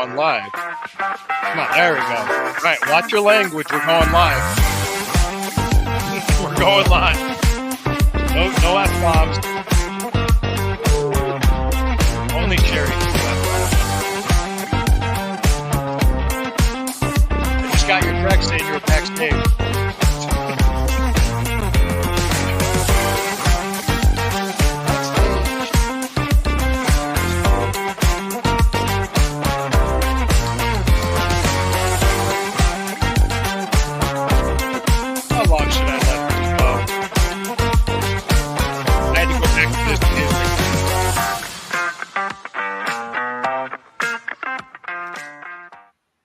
going live. Come on, there we go. All right, watch your language. We're going live. We're going live. No F-bombs. Only Sherry. I just got your text saying you're backstage.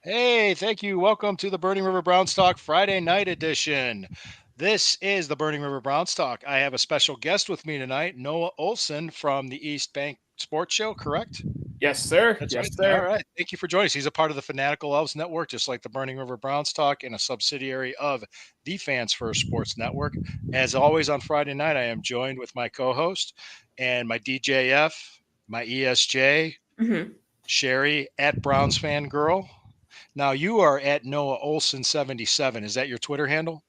Hey, thank you. Welcome to the Burning River Browns Talk Friday night edition. This is the Burning River Browns Talk. I have a special guest with me tonight, Noah Olson from the East Bank Sports Show, correct? Yes, sir. That's yes, right. sir. All right. Thank you for joining us. He's a part of the Fanatical Elves Network, just like the Burning River Browns Talk, and a subsidiary of the Fans First Sports Network. As always on Friday night, I am joined with my co-host and my DJF, my ESJ, Sherry at Browns Fan Girl. Now, you are at Noah Olson 77. Is that your Twitter handle?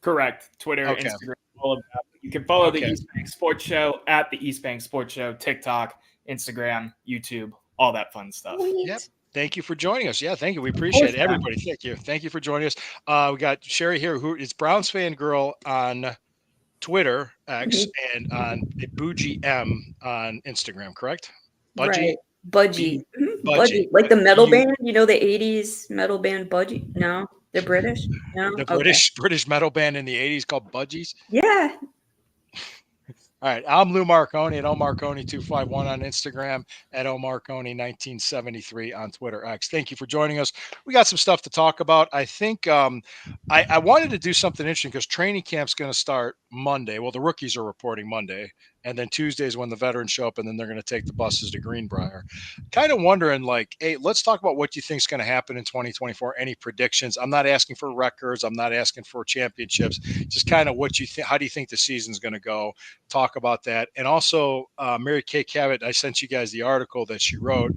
Correct. Twitter, Okay. Instagram, all of that. You can follow the East Bank Sports Show at the East Bank Sports Show, TikTok, Instagram, YouTube, all that fun stuff. Yep. Thank you for joining us. Yeah, thank you. We appreciate it. Everybody, thank you. Thank you for joining us. We got Sherry here, who is Browns Fan Girl on Twitter, X, and on Bougie M on Instagram, correct? Budgie? Right. Budgie. Budgie. Like the metal band, you know, the 80s metal band Budgie? No, they're British? No? The British metal band in the 80s called Budgies? Yeah. All right. I'm Lou Marconi at omarconi251 on Instagram, at omarconi1973 on Twitter X. Thank you for joining us. We got some stuff to talk about. I think I wanted to do something interesting because training camp's going to start Monday. Well, the rookies are reporting Monday. And then Tuesday is when the veterans show up, and then they're going to take the buses to Greenbrier. Kind of wondering, like, hey, let's talk about what you think is going to happen in 2024. Any predictions? I'm not asking for records. I'm not asking for championships. Just kind of what you think. How do you think the season's going to go? Talk about that. And also, Mary Kay Cabot, I sent you guys the article that she wrote.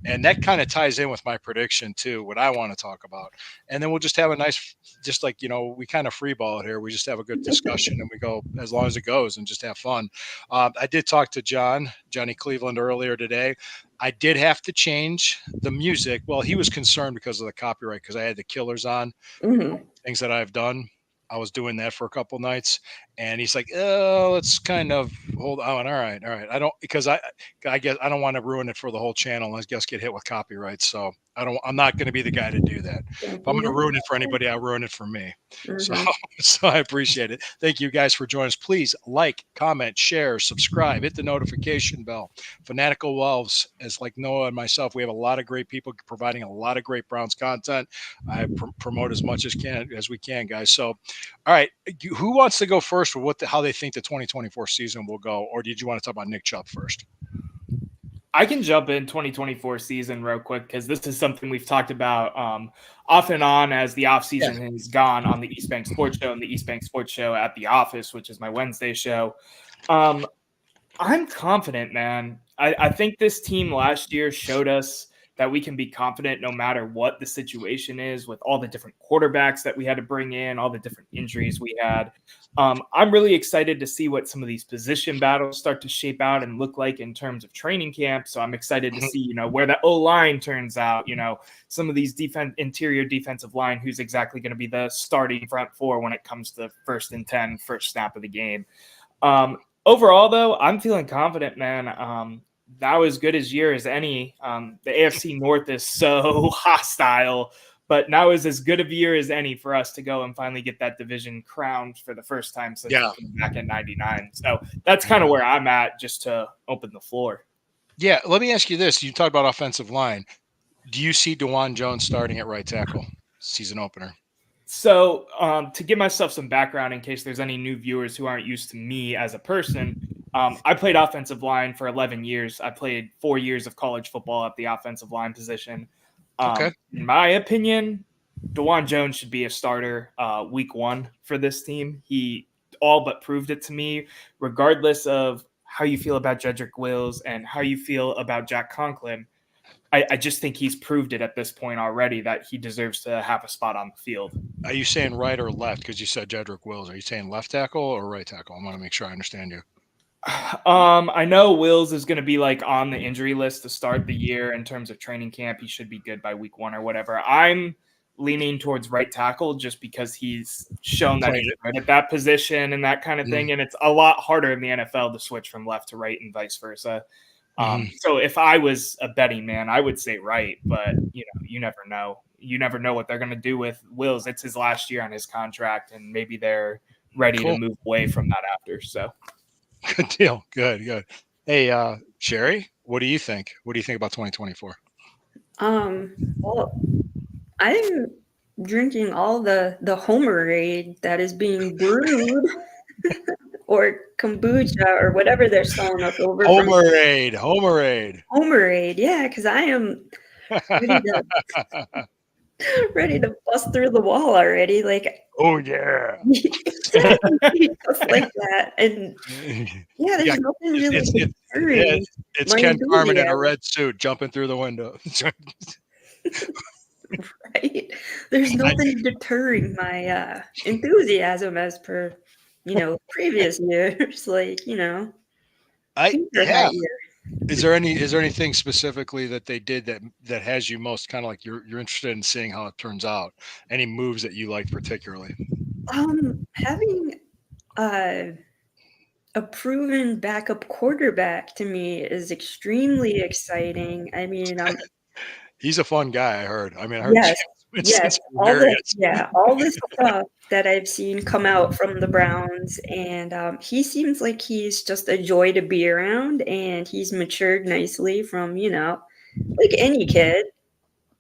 And that kind of ties in with my prediction, too, what I want to talk about. And then we'll just have a nice, just like, you know, we kind of freeball it here. We just have a good discussion and we go as long as it goes and just have fun. I did talk to Johnny Cleveland earlier today. I did have to change the music. Well, he was concerned because of the copyright, because I had the Killers on, things that I've done. I was doing that for a couple nights, and he's like, "Oh, let's kind of hold on. All right. I don't, because I guess I don't want to ruin it for the whole channel. I guess get hit with copyright. So I'm not going to be the guy to do that. If I'm going to ruin it for anybody, I'll ruin it for me. So I appreciate it. Thank you guys for joining us. Please like, comment, share, subscribe, hit the notification bell. Fanatical Elves, as like Noah and myself, we have a lot of great people providing a lot of great Browns content. I promote as much as we can, guys. So, all right, who wants to go first with how they think the 2024 season will go, or did you want to talk about Nick Chubb first? I can jump in 2024 season real quick because this is something we've talked about off and on as the offseason has gone on the East Bank Sports Show and the East Bank Sports Show at the office, which is my Wednesday show. I'm confident, man. I think this team last year showed us that we can be confident no matter what the situation is with all the different quarterbacks that we had to bring in, all the different injuries we had. I'm really excited to see what some of these position battles start to shape out and look like in terms of training camp. So I'm excited to see, where the O-line turns out, some of these interior defensive line, who's exactly going to be the starting front four when it comes to 1st and 10, first snap of the game. Overall, though, I'm feeling confident, man. That was good as year as any. The AFC North is so hostile, but now is as good of a year as any for us to go and finally get that division crowned for the first time since back in '99. So that's kind of where I'm at, just to open the floor. Yeah, let me ask you this. You talked about offensive line. Do you see DeJuan Jones starting at right tackle season opener? So to give myself some background in case there's any new viewers who aren't used to me as a person, I played offensive line for 11 years. I played 4 years of college football at the offensive line position. In my opinion, DeJuan Jones should be a starter week 1 for this team. He all but proved it to me, regardless of how you feel about Jedrick Wills and how you feel about Jack Conklin. I just think he's proved it at this point already that he deserves to have a spot on the field. Are you saying right or left? Because you said Jedrick Wills. Are you saying left tackle or right tackle? I want to make sure I understand you. I know Wills is going to be like on the injury list to start the year in terms of training camp. He should be good by week 1 or whatever. I'm leaning towards right tackle just because he's shown that he's good at that position and that kind of thing. And it's a lot harder in the NFL to switch from left to right and vice versa. So if I was a betting man, I would say right, but you never know. You never know what they're going to do with Wills. It's his last year on his contract, and maybe they're ready to move away from that after. So good deal. Good. Hey, Sherry, what do you think? What do you think about 2024? Well, I'm drinking all the Homerade that is being brewed. Or kombucha or whatever they're selling up over. Homerade, yeah, because I am ready to bust through the wall already. Like, oh yeah, stuff like that. And yeah, there's nothing really. It's Ken Carmen in a red suit jumping through the window. Right. There's nothing deterring my enthusiasm as per previous years. Like, Is there anything specifically that they did that has you most kind of like you're interested in seeing how it turns out? Any moves that you like particularly? Having a proven backup quarterback to me is extremely exciting. I mean, he's a fun guy. I heard. Yes, all this stuff that I've seen come out from the Browns, and he seems like he's just a joy to be around, and he's matured nicely from like any kid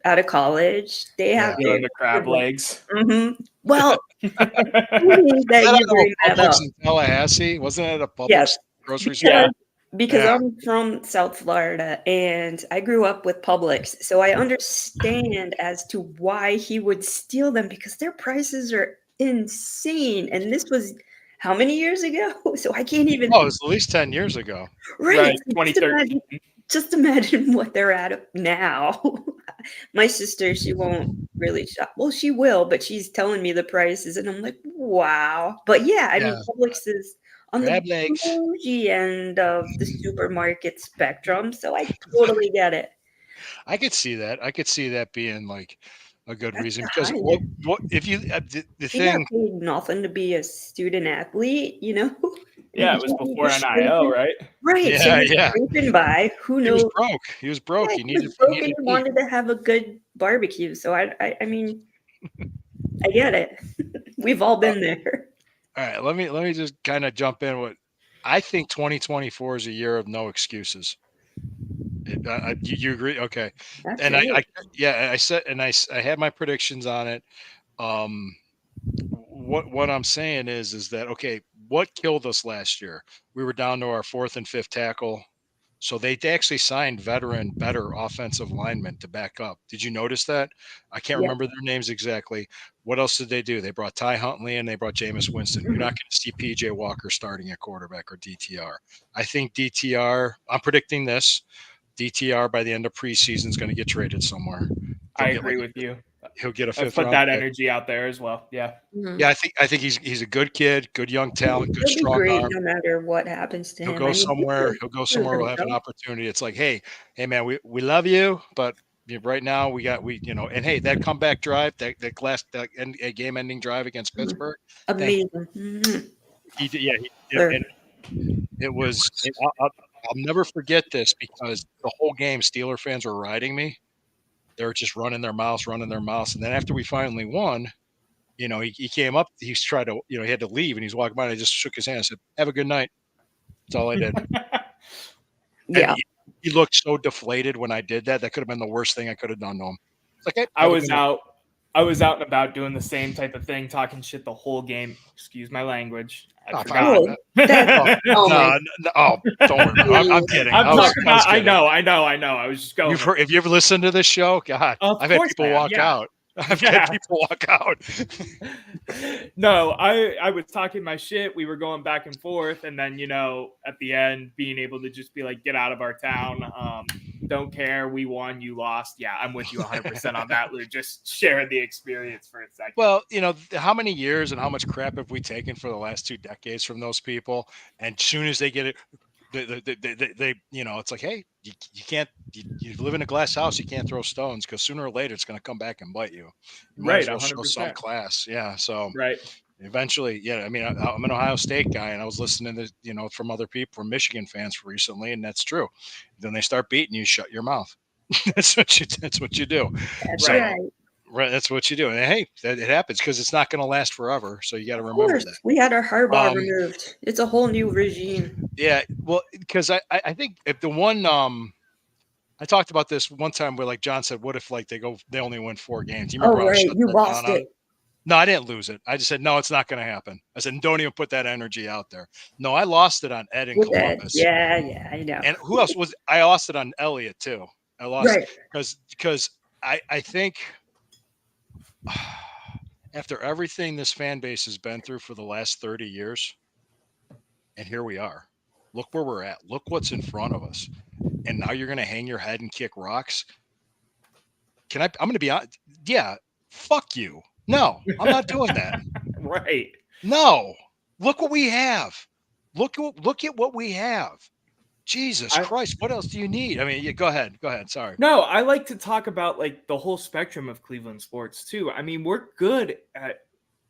out of college. They have the crab legs. Mm-hmm. Well, that you bring that up. In Tallahassee, wasn't it a Publix grocery store? Yeah. Because I'm from South Florida and I grew up with Publix. So I understand as to why he would steal them because their prices are insane. And this was how many years ago? So I can't even. Oh, it was at least 10 years ago. Right. 2013. Just imagine what they're at now. My sister, she won't really shop. Well, she will, but she's telling me the prices. And I'm like, wow. But yeah, I mean, Publix is on the bougie end of the supermarket spectrum, so I totally get it. I could see that. I could see that being like a good reason because what if you the thing got paid nothing to be a student athlete, Yeah, it was before NIL, right? Right. Yeah, so scraping by. Who knows? He was broke. Yeah, he wanted to have a good barbecue. So I mean, I get it. We've all been there. All right, let me just kind of jump in. What I think 2024 is a year of no excuses. You agree? Okay. That's and right. I had my predictions on it. What I'm saying is that okay, what killed us last year? We were down to our 4th and 5th tackle. So they actually signed better offensive linemen to back up. Did you notice that? I can't remember their names exactly. What else did they do? They brought Ty Huntley and they brought Jameis Winston. You're not going to see PJ Walker starting at quarterback or DTR. I think DTR, I'm predicting this, DTR by the end of preseason is going to get traded somewhere. I agree with you. He'll get a 5th round. Put that energy out there as well. Yeah. Mm-hmm. Yeah, I think he's a good kid, good young talent, good He'll strong be great arm. no matter what happens to him. He'll go somewhere. We'll have an opportunity. It's like, hey man, we love you, but right now and hey, that comeback drive, that game-ending drive against Pittsburgh, amazing. Mm-hmm. He did. And it was. I'll never forget this because the whole game, Steeler fans were riding me. They were just running their mouths, and then after we finally won, he came up. He's tried to, he had to leave, and he's walking by. And I just shook his hand and said, "Have a good night." That's all I did. Yeah. He looked so deflated when I did that. That could have been the worst thing I could have done to him. It's like, hey, I was out and about doing the same type of thing, talking shit the whole game. Excuse my language. I forgot. Don't worry. I'm kidding. I know. I was just going. If you ever listened to this show, God, I've had people walk out. I've had people walk out. No, I was talking my shit. We were going back and forth, and then at the end, being able to just be like, "Get out of our town. Don't care. We won. You lost." Yeah, I'm with you 100% on that, Lou. Just sharing the experience for a second. Well, how many years and how much crap have we taken for the last 2 decades from those people? And as soon as they get it, they it's like, hey, you can't, you live in a glass house, you can't throw stones, because sooner or later it's going to come back and bite you. You might as well show some 100%. class. Yeah. So Right. eventually, yeah. I mean, I'm an Ohio State guy, and I was listening to, from other people, from Michigan fans recently, and that's true. Then they start beating you, shut your mouth. That's what you do. That's Right. right. Right, that's what you do, and hey, it happens because it's not going to last forever. So you got to remember that. We had our Harbaugh removed. It's a whole new regime. Yeah, well, because I think if the one I talked about this one time where, like, John said, what if like they only win 4 games? You remember? Right, you lost it. No, I didn't lose it. I just said no, it's not going to happen. I said don't even put that energy out there. No, I lost it on Ed and Columbus. Yeah, I know. And who else was? I lost it on Elliott too. I lost it because I think. After everything this fan base has been through for the last 30 years, and here we are. Look where we're at. Look what's in front of us. And now you're going to hang your head and kick rocks? I'm going to be honest. Yeah, fuck you. No, I'm not doing that. Right. No. Look what we have. Look at what we have. Jesus Christ, what else do you need? I mean, go ahead. Sorry. No, I like to talk about like the whole spectrum of Cleveland sports too. I mean, we're good at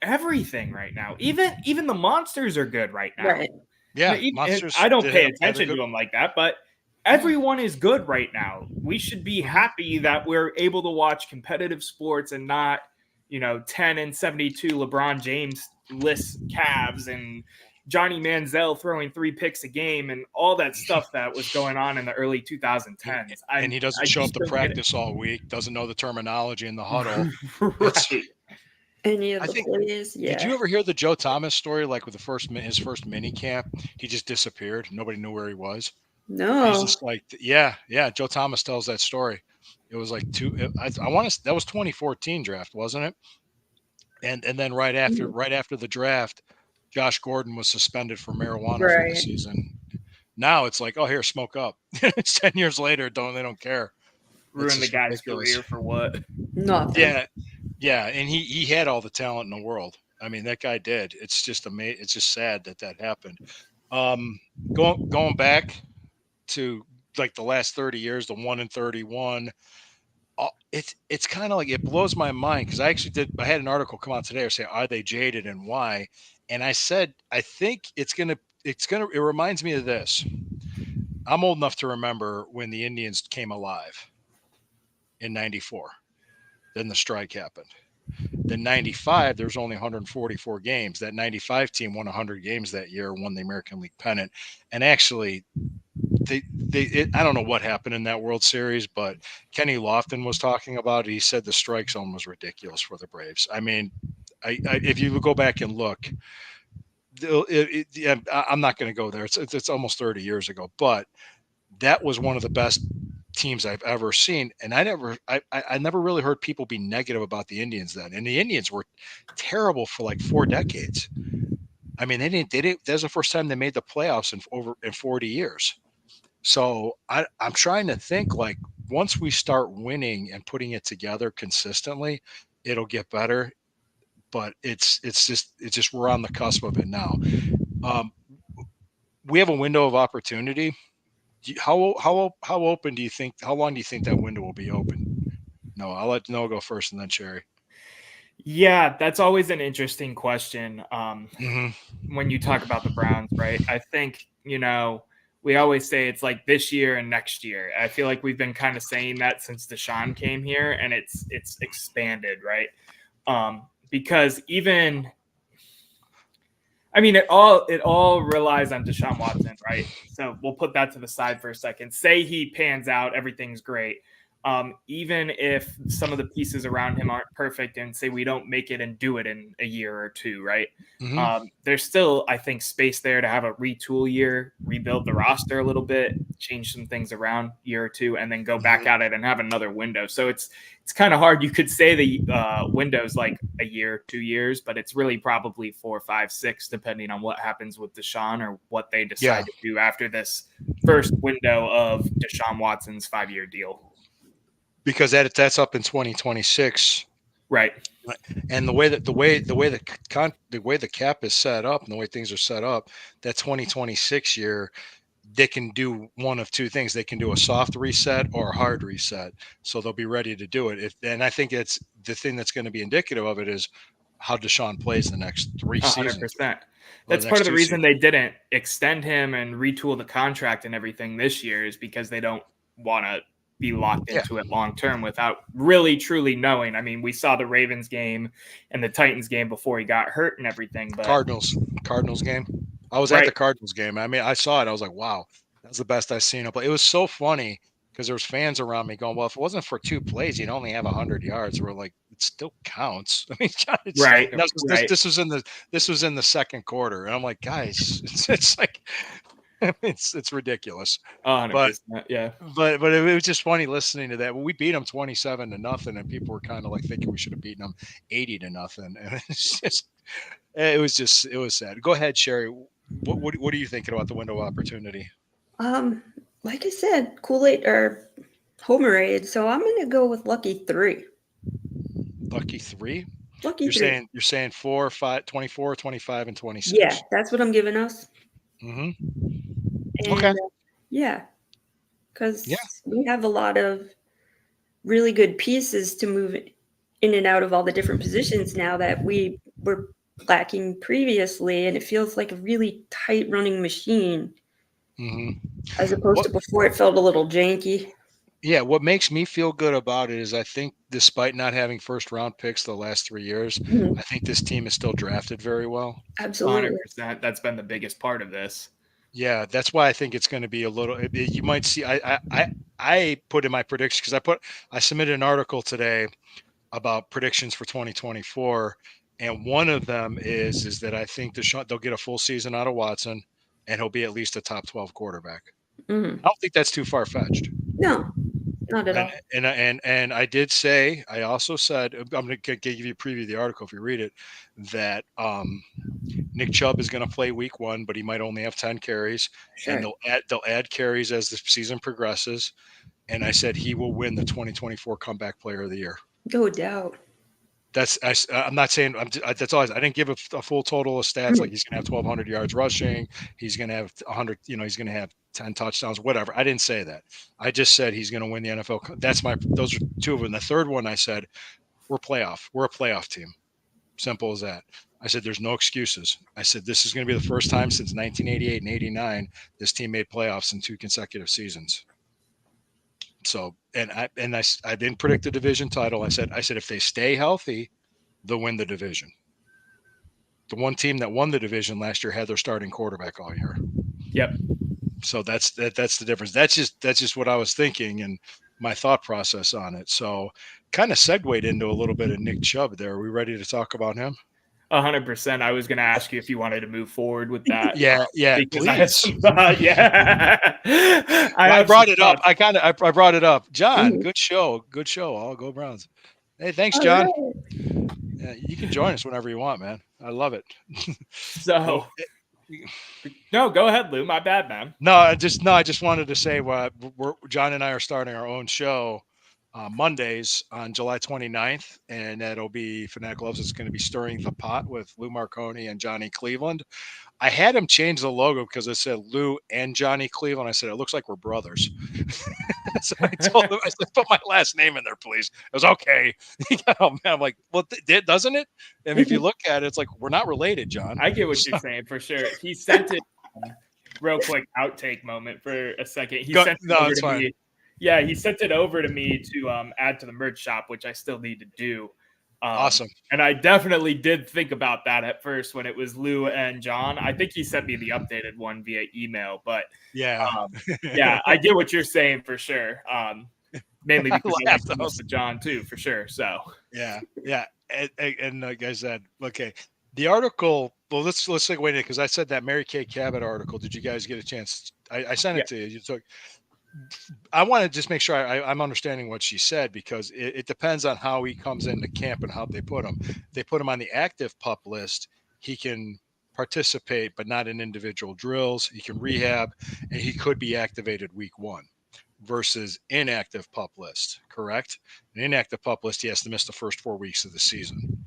everything right now. Even the Monsters are good right now. Right. Yeah, Monsters. I don't pay attention to them like that, but everyone is good right now. We should be happy that we're able to watch competitive sports and not, 10 and 72 LeBron James list Cavs and Johnny Manziel throwing 3 picks a game and all that stuff that was going on in the early 2010s. And he doesn't show up to practice all week, doesn't know the terminology in the huddle. Right. Any of the plays, yeah. Did you ever hear the Joe Thomas story? Like with his first mini camp, he just disappeared. Nobody knew where he was. No. He's just like, yeah. Joe Thomas tells that story. It was like that was 2014 draft, wasn't it? And then right after the draft, Josh Gordon was suspended for marijuana for the season. Now it's like, oh, here, smoke up. It's 10 years later. They don't care. Ruin the guy's career for what? Nothing. Yeah. And he had all the talent in the world. I mean, that guy did. It's just amazing. It's just sad that happened. Going back to like the last 30 years, the 1-31. It's kind of like, it blows my mind because I had an article come out today say, are they jaded and why? And I said, I think it reminds me of this. I'm old enough to remember when the Indians came alive in 94. Then the strike happened. Then 95, there was only 144 games. That 95 team won 100 games that year, won the American League pennant. And actually, I don't know what happened in that World Series, but Kenny Lofton was talking about it. He said the strike zone was ridiculous for the Braves. I mean, if you go back and look, I'm not going to go there. It's almost 30 years ago, but that was one of the best teams I've ever seen. And I never really heard people be negative about the Indians then. And the Indians were terrible for like 4 decades. I mean, they didn't. That's the first time they made the playoffs in 40 years. So I'm trying to think, like, once we start winning and putting it together consistently, it'll get better. But it's just we're on the cusp of it now. We have a window of opportunity. How open do you think? How long do you think that window will be open? No, I'll let Noah go first, and then Cherry. Yeah, that's always an interesting question. When you talk about the Browns, right? I think we always say it's like this year and next year. I feel like we've been kind of saying that since Deshaun came here, and it's expanded, right? Because it all relies on Deshaun Watson, right? So we'll put that to the side for a second. Say he pans out, everything's great. even if some of the pieces around him aren't perfect and say we don't make it and do it in a year or two, right? There's still, I think, space there to have a retool year, rebuild the roster a little bit, change some things around year or two, and then go back at it and have another window. So it's kind of hard. You could say the window's like a year, 2 years, but it's really probably 4, 5, 6, depending on what happens with Deshaun or what they decide to do after this first window of Deshaun Watson's 5-year deal. Because that's up in 2026. Right. And the way the cap is set up and the way things are set up, that 2026 year, they can do one of two things. They can do a soft reset or a hard reset. So they'll be ready to do it. And I think it's the thing that's going to be indicative of it is how Deshaun plays the next 3 seasons. 100%. That's part of the reason they didn't extend him and retool the contract and everything this year is because they don't want to be locked into it long term without really truly knowing. I mean, we saw the Ravens game and the Titans game before he got hurt and everything. But Cardinals game. I was at the Cardinals game. I mean, I saw it. I was like, wow, that's the best I've seen him play. It was so funny because there was fans around me going, well, if it wasn't for 2 plays, you'd only have 100 yards. We're like, it still counts. I mean, this was in the second quarter, and I'm like, guys, it's like. It's ridiculous. 100%, but it was just funny listening to that. We beat them 27-0, and people were kind of like thinking we should have beaten them 80-0. And it was sad. Go ahead, Sherry. What are you thinking about the window of opportunity? Like I said, Kool-Aid or Homerade. So I'm gonna go with lucky 3. Lucky 3. Lucky 3. You're saying 4, 5, 24, 25, and 26. Yeah, that's what I'm giving us. Mm-hmm. And, okay. Because we have a lot of really good pieces to move in and out of all the different positions now that we were lacking previously, and it feels like a really tight running machine as opposed to before it felt a little janky. Yeah, what makes me feel good about it is I think despite not having first round picks the last 3 years, I think this team is still drafted very well. Absolutely. 100%. That's been the biggest part of this. Yeah, that's why I think it's going to be a little. You might see. I put in my predictions because I submitted an article today about predictions for 2024, and one of them is that I think they'll get a full season out of Watson, and he'll be at least a top 12 quarterback. I don't think that's too far fetched. No, not at all. And I also said I'm going to give you a preview of the article if you read it, that Nick Chubb is going to play week 1, but he might only have 10 carries, and they'll add carries as the season progresses. And I said he will win the 2024 Comeback Player of the Year. No doubt. I'm not saying that's all. I didn't give a full total of stats like he's going to have 1,200 yards rushing. He's going to have 100. He's going to have 10 touchdowns. Whatever. I didn't say that. I just said he's going to win the NFL. Those are 2 of them. The third one I said we're a playoff team. Simple as that. I said there's no excuses. I said this is going to be the first time since 1988 and 89 this team made playoffs in 2 consecutive seasons. So, I didn't predict the division title. I said if they stay healthy, they'll win the division. The one team that won the division last year had their starting quarterback all year. Yep. So that's the difference. That's just what I was thinking and my thought process on it. So, kind of segued into a little bit of Nick Chubb there. Are we ready to talk about him? 100%. I was going to ask you if you wanted to move forward with that. Yeah. Because please. I brought it up. I brought it up. John, good show. All go Browns. Hey, thanks, John. Right. Yeah, you can join us whenever you want, man. I love it. So, no, go ahead, Lou. My bad, man. I just wanted to say John and I are starting our own show Mondays on July 29th, and that'll be Fanatic Loves. It's going to be Stirring the Pot with Lou Marconi and Johnny Cleveland. I had him change the logo because it said Lou and Johnny Cleveland. I said, it looks like we're brothers. So I told him, I said, put my last name in there, please. It was okay. I'm like, well, doesn't it? And if you look at it, it's like, we're not related, John. I get what you're saying for sure. He sent it real quick outtake moment for a second. He sent it over to me. Yeah, he sent it over to me to add to the merch shop, which I still need to do. Awesome. And I definitely did think about that at first when it was Lou and John. I think he sent me the updated one via email, but yeah, I get what you're saying for sure. mainly because I like laughed. to listen to John too, for sure. So Yeah. And like I said, okay, the article. Well, let's segue in because I said that Mary Kay Cabot article. Did you guys get a chance? I sent Yeah. it to you. You took. I want to just make sure I'm understanding what she said because it depends on how he comes into camp and how they put him. If they put him on the active pup list, he can participate, but not in individual drills. He can rehab, and he could be activated week 1 versus inactive pup list, correct? An inactive pup list, he has to miss the first 4 weeks of the season.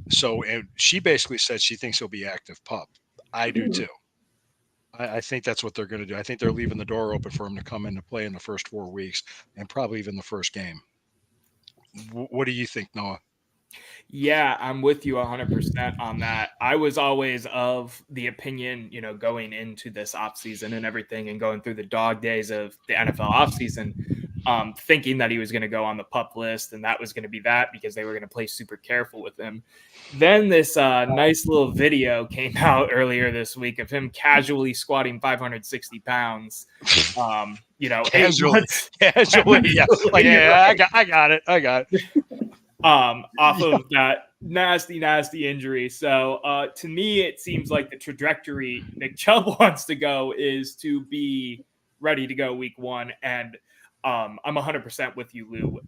So and she basically said she thinks he'll be active pup. I do too. I think that's what they're going to do. I think they're leaving the door open for him to come into play in the first 4 weeks and probably even the first game. What do you think, Noah? Yeah, I'm with you 100% on that. I was always of the opinion, going into this offseason and everything and going through the dog days of the NFL offseason, thinking that he was going to go on the pup list and that was going to be that because they were going to play super careful with him. Then this nice little video came out earlier this week of him casually squatting 560 pounds. Casually, yeah. Like, yeah, I got it. Off of that nasty injury. So to me, it seems like the trajectory Nick Chubb wants to go is to be ready to go week 1. And I'm 100% with you, Lou.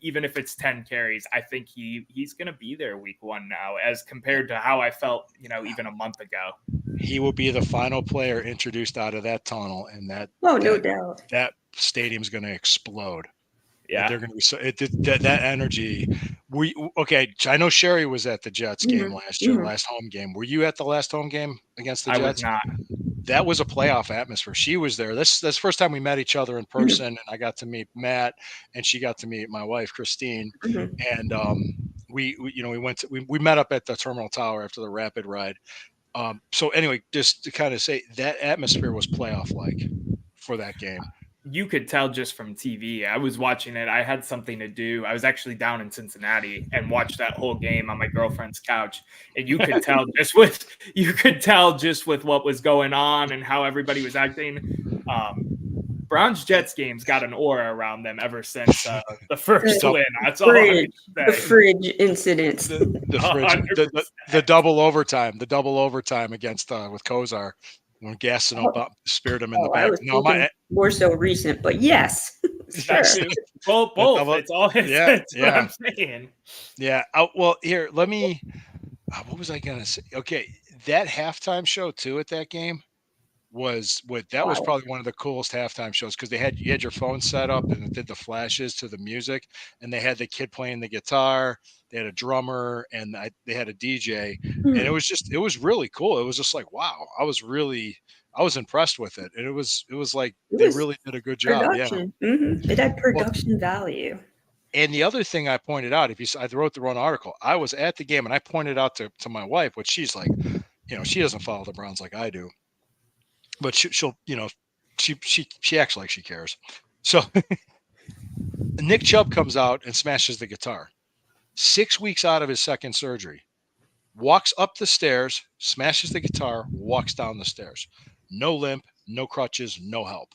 Even if it's 10 carries, I think he's going to be there week 1 now as compared to how I felt, even a month ago. He will be the final player introduced out of that tunnel, and no doubt. That stadium's going to explode. Yeah, they're going to be so that energy. I know Sherry was at the Jets game last year, last home game. Were you at the last home game against the Jets? I was not. That was a playoff atmosphere. She was there. That's the first time we met each other in person, and I got to meet Matt, and she got to meet my wife Christine, and we met up at the Terminal Tower after the Rapid ride. So anyway, just to kind of say that atmosphere was playoff like for that game. You could tell just from TV. I was watching it. I had something to do. I was actually down in Cincinnati and watched that whole game on my girlfriend's couch. And you could tell just with what was going on and how everybody was acting. Browns Jets games got an aura around them ever since the first win. That's all I can say. The fridge incident. The double overtime. The double overtime against with Kozar. When Gastineau speared him in the back. No, more so recent, but yes. Sure. Both. It's all his. That's what I'm saying. Yeah. Well, here, let me. What was I gonna say? Okay, that halftime show too at that game was probably one of the coolest halftime shows because you had your phone set up and it did the flashes to the music, and they had the kid playing the guitar. They had a drummer and they had a DJ, and it was really cool. It was just like, wow, I was impressed with it. And it was like they really did a good job. Production. Yeah. It had production value. And the other thing I pointed out, I wrote the wrong article. I was at the game and I pointed out to my wife, which she's like, she doesn't follow the Browns like I do, but she'll she acts like she cares. So Nick Chubb comes out and smashes the guitar. 6 weeks out of his second surgery, walks up the stairs, smashes the guitar, walks down the stairs. No limp, no crutches, no help.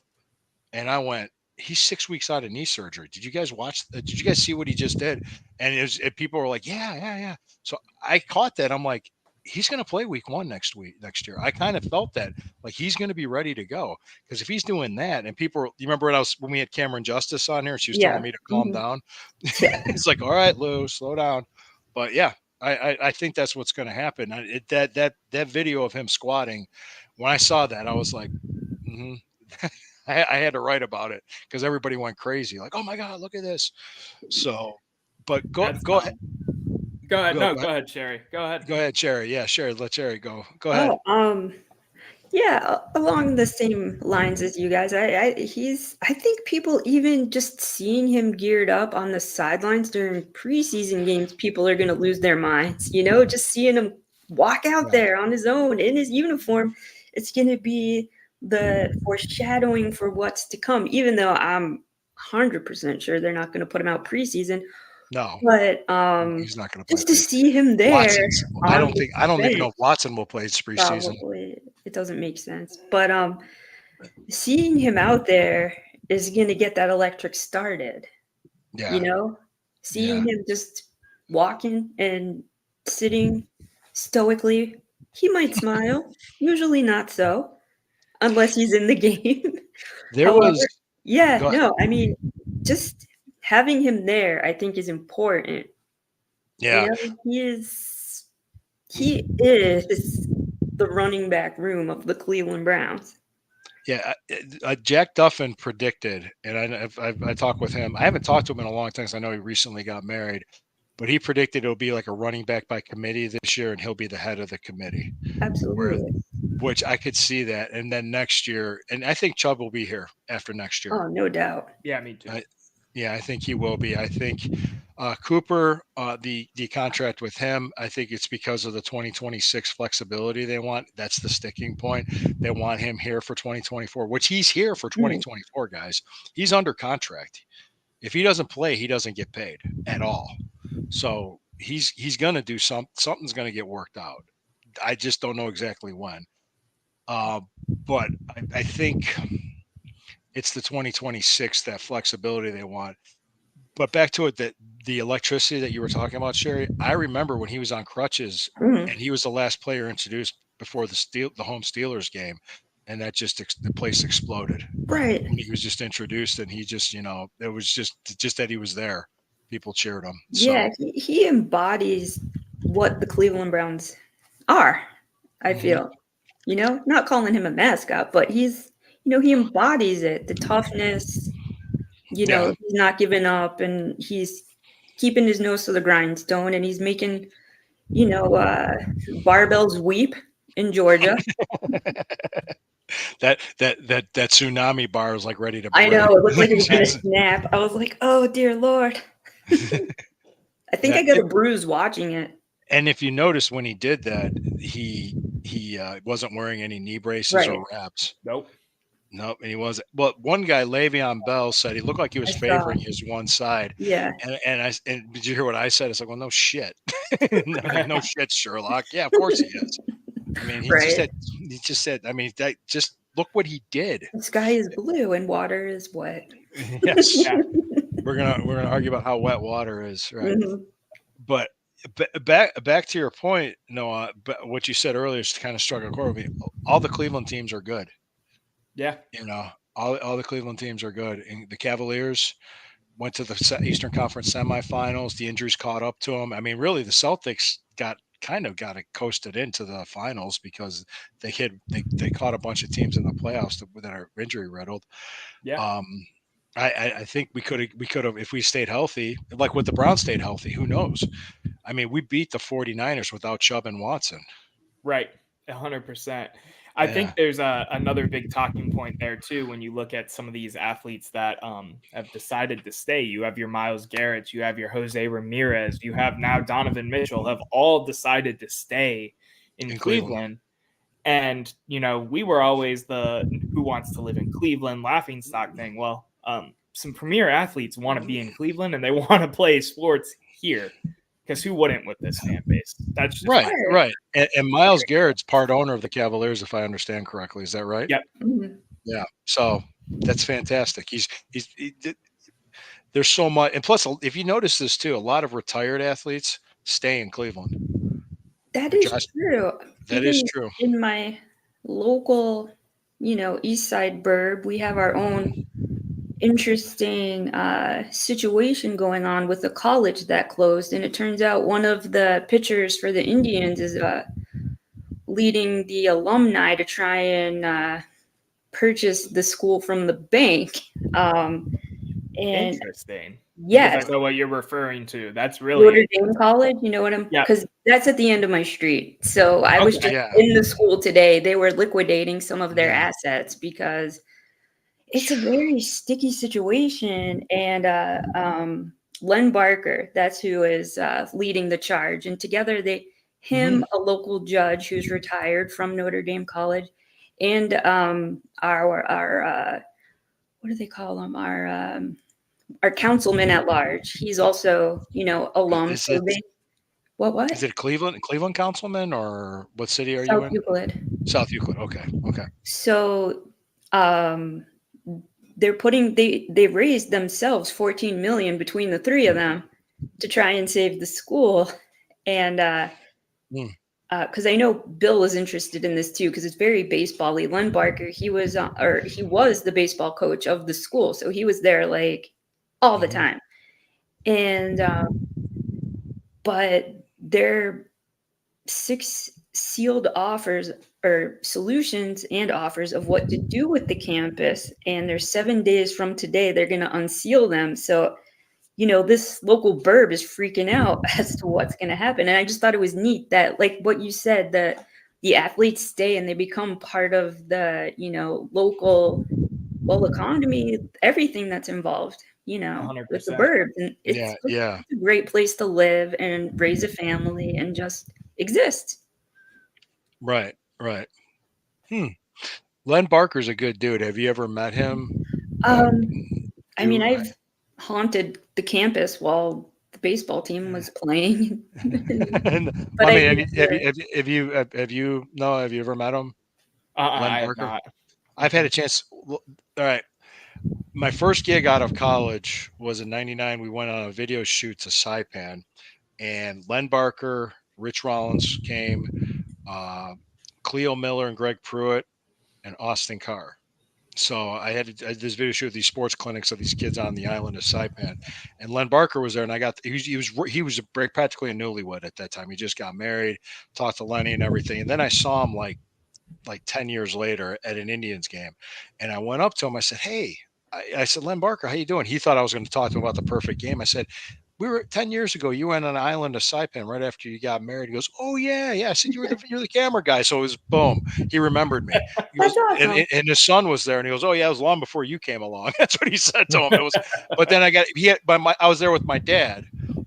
And I went, he's 6 weeks out of knee surgery. Did you guys did you guys see what he just did? And people were like, yeah. So I caught that. I'm like, he's going to play week 1 next year. I kind of felt that like he's going to be ready to go because if he's doing that and you remember when we had Cameron Justice on here, she was telling me to calm down. It's like, all right, Lou, slow down. But yeah, I think that's what's going to happen. That video of him squatting, when I saw that, I was like, I had to write about it because everybody went crazy. Like, oh my God, look at this. So, but go ahead. Go ahead. Go ahead, Sherry. Go ahead, Sherry. Yeah, Sherry. Let Sherry go. Go ahead. Yeah, along the same lines as you guys. I think people even just seeing him geared up on the sidelines during preseason games, people are going to lose their minds. Just seeing him walk out there on his own in his uniform, it's going to be the foreshadowing for what's to come. Even though I'm 100% sure they're not going to put him out preseason. No, but he's not going to play. Just to see him there, I don't even know if Watson will play this preseason. Probably. It doesn't make sense. But seeing him out there is going to get that electric started. Yeah. You know, seeing him just walking and sitting stoically, he might smile. Usually not so, unless he's in the game. There However, was. yeah, Go ahead. no, I mean, just having him there, I think, is important. Yeah. You know, he is the running back room of the Cleveland Browns. Yeah, Jack Duffin predicted, and I talked with him. I haven't talked to him in a long time because I know he recently got married, but he predicted it'll be like a running back by committee this year, and he'll be the head of the committee. Absolutely. Which I could see that, and then next year, and I think Chubb will be here after next year. Oh, no doubt. Yeah, me too. I think he will be. I think Cooper, the contract with him, I think it's because of the 2026 flexibility they want. That's the sticking point. They want him here for 2024, which he's here for 2024, guys. He's under contract. If he doesn't play, he doesn't get paid at all. So he's going to do something's going to get worked out. I just don't know exactly when. But I think it's the 2026, that flexibility they want. But back to it, that the electricity that you were talking about, Sherry, I remember when he was on crutches and he was the last player introduced before the home Steelers game, and that just the place exploded. Right. When he was just introduced, and he just, it was just that he was there. People cheered him. Yeah, So, he embodies what the Cleveland Browns are, I feel. Not calling him a mascot, but he's, he embodies it, the toughness, he's not giving up, and he's keeping his nose to the grindstone, and he's making, barbells weep in Georgia. that tsunami bar was like ready to break. I know, it looked like it was going to snap. I was like, oh, dear Lord. I think I got a bruise watching it. And if you notice, when he did that, he wasn't wearing any knee braces or wraps. Nope, and he wasn't. Well, one guy, Le'Veon Bell, said he looked like he was favoring his one side. Yeah. And did you hear what I said? It's like, well, no shit. No shit, Sherlock. Yeah, of course he is. I mean, he just said, I mean, just look what he did. The sky is blue and water is wet. Yes. Yeah. We're gonna argue about how wet water is, right? Mm-hmm. But back to your point, Noah. But what you said earlier is kind of struck a chord with me. All the Cleveland teams are good. Yeah, all the Cleveland teams are good. And the Cavaliers went to the Eastern Conference semifinals. The injuries caught up to them. I mean, really, the Celtics got it coasted into the finals because they caught a bunch of teams in the playoffs that are injury riddled. Yeah. I think we could have, if we stayed healthy, like with the Browns stayed healthy, who knows? I mean, we beat the 49ers without Chubb and Watson. Right. 100%. I think there's another big talking point there too. When you look at some of these athletes that have decided to stay, you have your Myles Garrett, you have your Jose Ramirez, you have now Donovan Mitchell, have all decided to stay in Cleveland. And, we were always the who wants to live in Cleveland laughingstock thing. Well, some premier athletes want to be in Cleveland and they want to play sports here. Because who wouldn't with this fan base? That's just right. And Myles Garrett's part owner of the Cavaliers, if I understand correctly. Is that right? Yep. Mm-hmm. Yeah. So that's fantastic. There's so much, and plus, if you notice this too, a lot of retired athletes stay in Cleveland. That is true. That is true. In my local, East Side burb, we have our own interesting situation going on with the college that closed, and it turns out one of the pitchers for the Indians is leading the alumni to try and purchase the school from the bank. And interesting. Yes, I know what you're referring to. That's really Notre Dame College. You know what I'm? Because that's at the end of my street. So I was just in the school today. They were liquidating some of their assets because it's a very sticky situation. And Len Barker, that's who is leading the charge. And together a local judge who's retired from Notre Dame College, and our what do they call him? Our councilman at large. He's also, alum. What? Is it Cleveland councilman, or what city are South you in? Euclid. South Euclid. Okay. So they raised themselves 14 million between the three of them to try and save the school. And because I know Bill was interested in this too, because it's very baseball-y. Len Barker, he was the baseball coach of the school, so he was there like all the time. And but their 6 sealed offers or solutions and offers of what to do with the campus, and there's 7 days from today they're going to unseal them. So this local burb is freaking out as to what's going to happen. And I just thought it was neat that, like what you said, that the athletes stay and they become part of the local economy, everything that's involved 100%. with the burbs. And it's a great place to live and raise a family and just exist. Right. Len Barker's a good dude. Have you ever met him? I mean, I've haunted the campus while the baseball team was playing. But have you ever met him? I have not. I've had a chance. All right. My first gig out of college was in '99. We went on a video shoot to Saipan, and Len Barker, Rich Rollins came, Cleo Miller and Greg Pruitt, and Austin Carr. So I did this video shoot with these sports clinics of these kids on the island of Saipan, and Len Barker was there, and he was practically a newlywed at that time. He just got married, talked to Lenny and everything, and then I saw him like 10 years later at an Indians game, and I went up to him. I said, "Hey," I said, "Len Barker, how you doing?" He thought I was going to talk to him about the perfect game. I said, "We were 10 years ago. You went on an island of Saipan right after you got married." He goes, "Oh yeah." I said, "You're the camera guy." So it was boom. He remembered me. He goes, awesome. and his son was there, and he goes, "Oh yeah, it was long before you came along." That's what he said to him. But then I was there with my dad,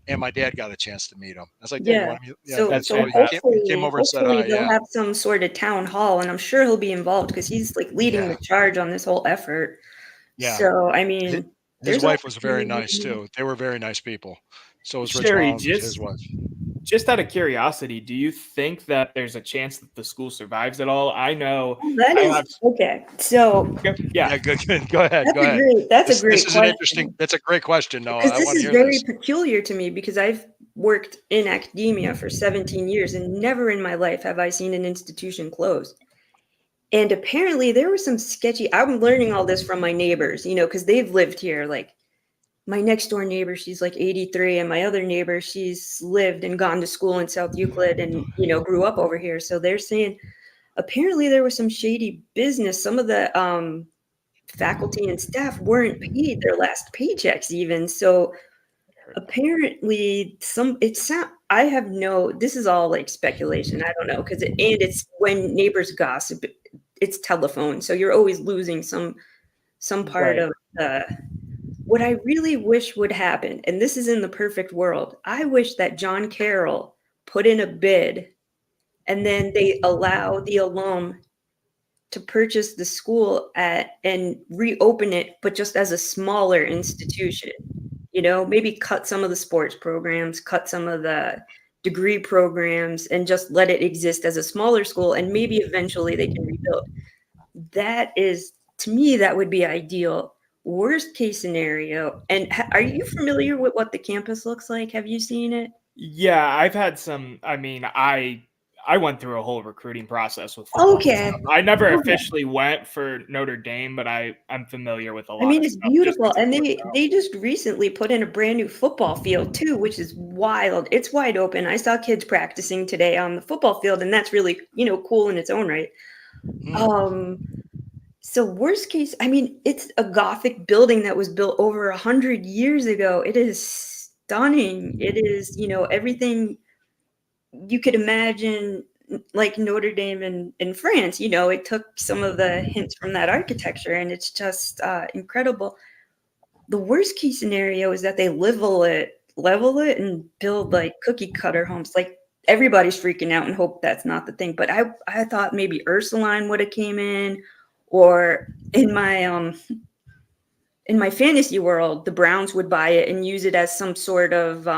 and my dad got a chance to meet him. I was like, "Dad, so hopefully, came over and said hi." They'll have some sort of town hall, and I'm sure he'll be involved because he's like leading the charge on this whole effort. Yeah. So I mean. His wife was very nice too. They were very nice people. So was Rich Sherry, Rollins, his wife. Just out of curiosity, do you think that there's a chance that the school survives at all? I know that is okay. So yeah, good. Go ahead. That's a great question. That's a great question. No, this is very peculiar to me because I've worked in academia for 17 years and never in my life have I seen an institution close. And apparently there was some sketchy, I'm learning all this from my neighbors, because they've lived here. Like my next door neighbor, she's like 83. And my other neighbor, she's lived and gone to school in South Euclid and, grew up over here. So they're saying apparently there was some shady business. Some of the faculty and staff weren't paid their last paychecks even. So apparently I have this is all like speculation. I don't know. It's when neighbors gossip, it's telephone. So you're always losing some part of what I really wish would happen. And this is in the perfect world. I wish that John Carroll put in a bid and then they allow the alum to purchase the school and reopen it, but just as a smaller institution. Maybe cut some of the sports programs, cut some of the degree programs, and just let it exist as a smaller school. And maybe eventually they can rebuild. That is, to me, that would be ideal. Worst case scenario. And are you familiar with what the campus looks like? Have you seen it? Yeah, I've had some. I mean, I went through a whole recruiting process with football. Okay. I never officially went for Notre Dame, but I'm familiar with a lot. I mean, it's beautiful. And they just recently put in a brand new football field too, which is wild. It's wide open. I saw kids practicing today on the football field, and that's really, cool in its own right. So worst case, I mean, it's a Gothic building that was built over 100 years ago. It is stunning. It is, everything you could imagine, like Notre Dame in France. It took some of the hints from that architecture, and it's just incredible. The worst case scenario is that they level it and build like cookie cutter homes. Like everybody's freaking out and hope that's not the thing. But I thought maybe Ursuline would have came in, or in my fantasy world, the Browns would buy it and use it as some sort of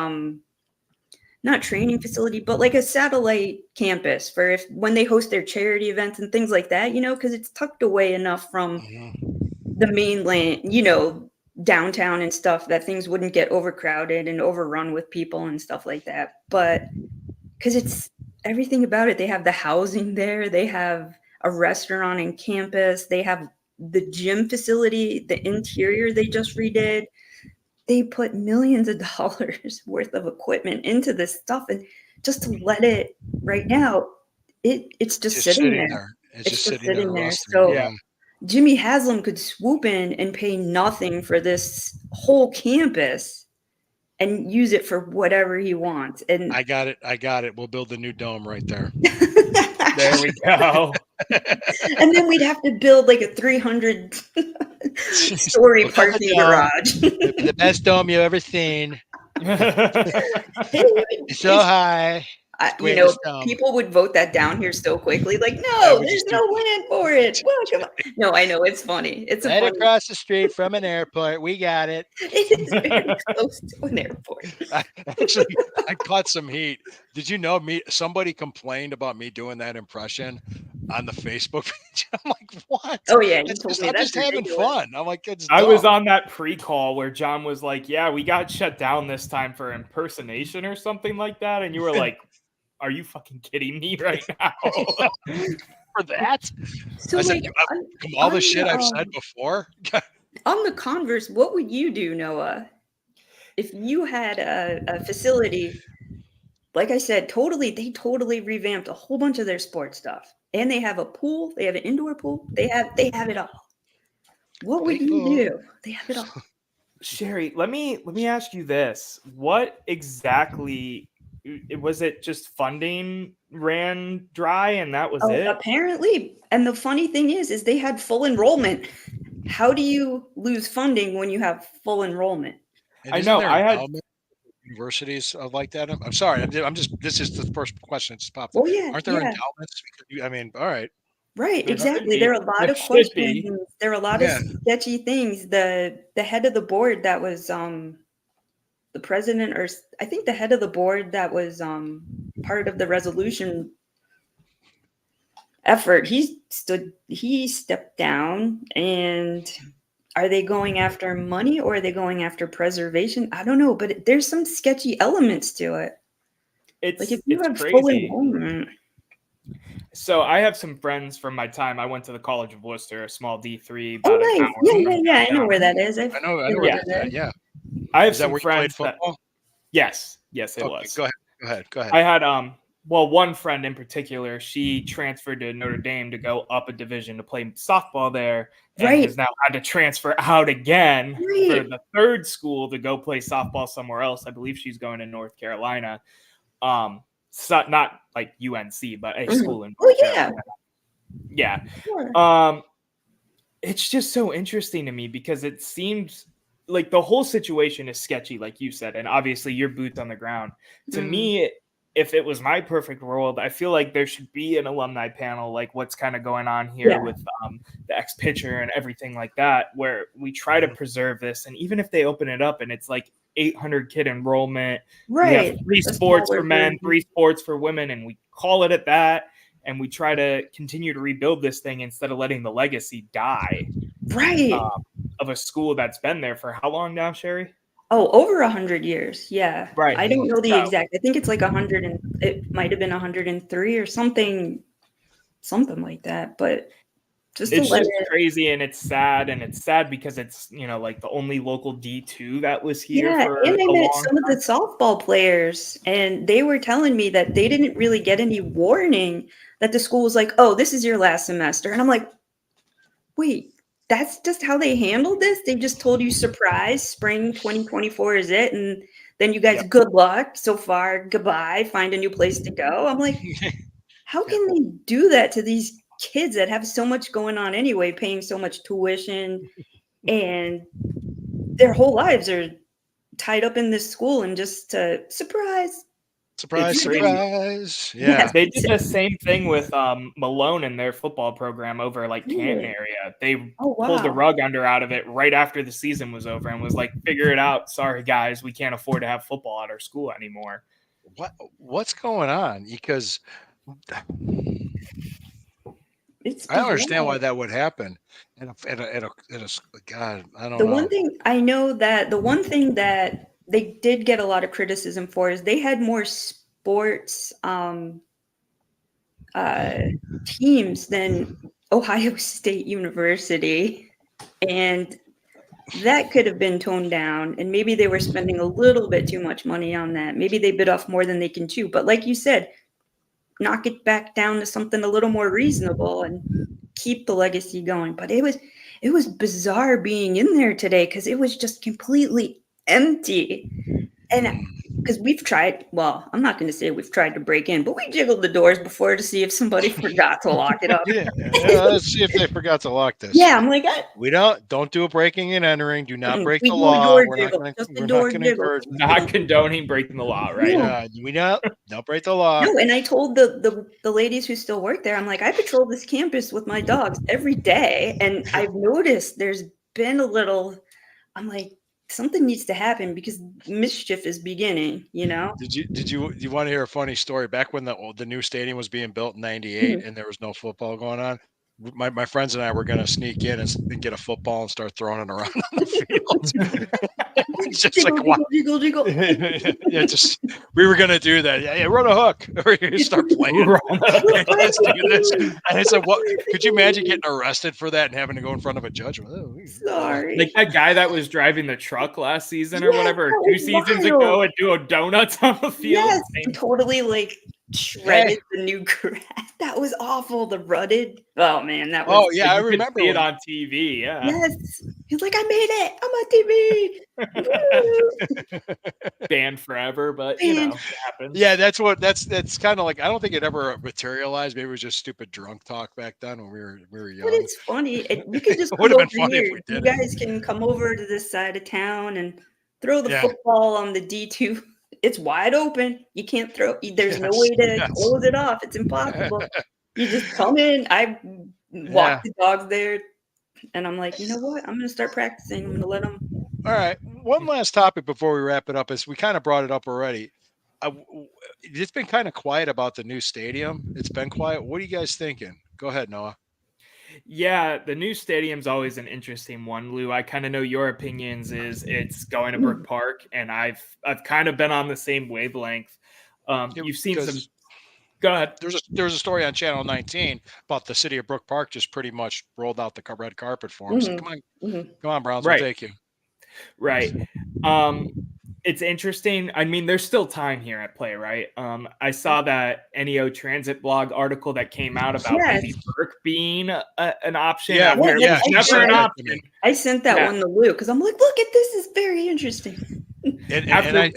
not training facility, but like a satellite campus for when they host their charity events and things like that, because it's tucked away enough from the mainland, downtown and stuff, that things wouldn't get overcrowded and overrun with people and stuff like that. But because it's everything about it, they have the housing there, they have a restaurant in campus, they have the gym facility, the interior they just redid. They put millions of dollars worth of equipment into this stuff, and just to let it right now, it's just sitting there. It's just sitting there sitting there. rusting. So Yeah. Jimmy Haslam could swoop in and pay nothing for this whole campus and use it for whatever he wants. And I got it. We'll build a new dome right there. There we go. and then we'd have to build like a 300 story Look at the parking dome. garage. The best dome you've ever seen. It's so high. Greatest dome. People would vote that down here so quickly. Like, That no, would there's just no land for it. Well, come on. No, I know it's funny. It's a Right funny. across the street from an airport. We got it. It is very close to an airport. I caught some heat. Did you know somebody complained about me doing that impression on the Facebook page? I'm like, what? Oh yeah, you It's told just, me I'm that's just having ridiculous. fun. I'm like, it's I was dumb. on that pre-call where John was like, "Yeah, we got shut down this time for impersonation or something like that," and you were like, "Are you fucking kidding me right now?" For that. So I said, like, all the on shit the, I've said before. on the converse, what would you do, Noah, if you had a facility? Like I said, they totally revamped a whole bunch of their sports stuff, and they have a pool. They have an indoor pool. They have it all. What would Big you pool. do? They have it all. Sherry, let me ask you this: what exactly was it? Just funding ran dry, and that was it? Apparently. And the funny thing is they had full enrollment. How do you lose funding when you have full enrollment? I know, I had- universities like that. I'm sorry. I'm just. This is the first question that just popped up. Oh yeah, Aren't there yeah. endowments? I mean, all right. Right, There should exactly. be. There are a lot There of should be. questions. There are a lot Yeah. of sketchy things. The head of the board that was the president, or I think the head of the board that was part of the resolution effort, he stepped down. And are they going after money or are they going after preservation? I don't know, but there's some sketchy elements to it. It's Like if you have full crazy. enrollment. So I have some friends from my time. I went to the College of Worcester, a small D3. Oh, About an nice. hour Yeah, from I know downtown. where that is. I know been where over that's there. at. Yeah. I have Is that some where you played friends that football? yes, it Okay, was. Go ahead. I had well, one friend in particular, she transferred to Notre Dame to go up a division to play softball there, and Right. has now had to transfer out again for Right. the third school to go play softball somewhere else. I believe she's going to North Carolina. So not like UNC, but a school in Oh North yeah. Carolina. Yeah. Sure. It's just so interesting to me because it seems like the whole situation is sketchy, like you said, and obviously your boots on the ground. To me, if it was my perfect world, I feel like there should be an alumni panel, like what's kind of going on here with the ex-pitcher and everything like that, where we try to preserve this. And even if they open it up and it's like 800 kid enrollment, we have Right. 3 A sports smaller for men, version. 3 sports for women, and we call it at that. And we try to continue to rebuild this thing instead of letting the legacy die Right. of a school that's been there for how long now, Sherry? Oh, over 100 years. Yeah. Right. I don't know the So- exact. I think it's like 100 and it might have been 103 or something like that. But just to It's let just it. crazy, and it's sad because it's, like the only local D2 that was here Yeah, for and I a met long some of the softball players, and they were telling me that they didn't really get any warning that the school was like, "Oh, this is your last semester," and I'm like, "Wait, that's just how they handled this? They just told you, surprise, spring 2024 is it, and then you guys, Yep. good luck so far, goodbye, find a new place to go." I'm like, how can they do that to these kids that have so much going on anyway, paying so much tuition, and their whole lives are tied up in this school, and just surprise. Surprise, It's crazy. surprise. Yeah. Yeah. They did the same thing with Malone and their football program over like Canton area. They Oh wow. pulled the rug out of it right after the season was over and was like, figure it out. Sorry, guys, we can't afford to have football at our school anymore. What's going on? Because It's I don't understand why bizarre. that would happen. God, I don't The know. one thing I know that the one thing that they did get a lot of criticism for is they had more sports uh, teams than Ohio State University, and that could have been toned down. And maybe they were spending a little bit too much money on that. Maybe they bit off more than they can chew. But like you said, knock it back down to something a little more reasonable and keep the legacy going. But it was bizarre being in there today because it was just completely empty. And because we've tried, well, I'm not going to say we've tried to break in, but we jiggled the doors before to see if somebody forgot to lock it up. Yeah, let's see if they forgot to lock this. Yeah, I'm like, We don't do a breaking and entering. Do not break we the do a law. door We're not jiggle, going just a to door jiggle. encourage. Not condoning breaking the law, right? No. We don't break the law. No, and I told the ladies who still work there, I'm like, I patrol this campus with my dogs every day, and I've noticed there's been a little. I'm like, something needs to happen because mischief is beginning. Did you want to hear a funny story? Back when the new stadium was being built in '98 and there was no football going on, my friends and I were going to sneak in and get a football and start throwing it around on the field. It's just Jiggle, like, jiggle, jiggle, jiggle. yeah, we were going to do that. Yeah, run a hook or you start playing. Let's do this. And I said, what? Could you imagine getting arrested for that and having to go in front of a judge? Sorry. Like that guy that was driving the truck last season or Yes, whatever, that 2 was seasons wild. ago, and doing donuts on the field. Yes, Same- totally like shredded the new grass. That was awful. The rutted. Oh man, that was. Oh yeah, I you could remember see it when- on TV. Yeah, Yes. He's like, I made it. I'm on TV. Woo. banned forever, but you know, Banned. it happens. Yeah, that's kind of like, I don't think it ever materialized. Maybe it was just stupid drunk talk back then when we were young. But it's funny. We could just It come would've over been funny if here. we You did it. guys can come over to this side of town and throw the Yeah. football on the D2. It's wide open. You can't throw. There's no Yes, way to yes. close it off. It's impossible. You just come in. I walk the dogs there, and I'm like, you know what? I'm gonna start practicing. I'm gonna let them. All right. One last topic before we wrap it up is we kind of brought it up already. It's been kind of quiet about the new stadium. It's been quiet. What are you guys thinking? Go ahead, Noah. Yeah, the new stadium's always an interesting one, Lou. I kind of know your opinions is it's going to Brook Park, and I've kind of been on the same wavelength. You've seen some. Go ahead. There's a story on Channel 19 about the city of Brook Park just pretty much rolled out the red carpet for them. So come on, Browns, Right. we'll take you. Right. It's interesting. I mean, there's still time here at play, right? I saw that NEO Transit blog article that came out about maybe Burke being an option. Yeah, it's never an option. I sent that one to Lou because I'm like, look at this is very interesting. And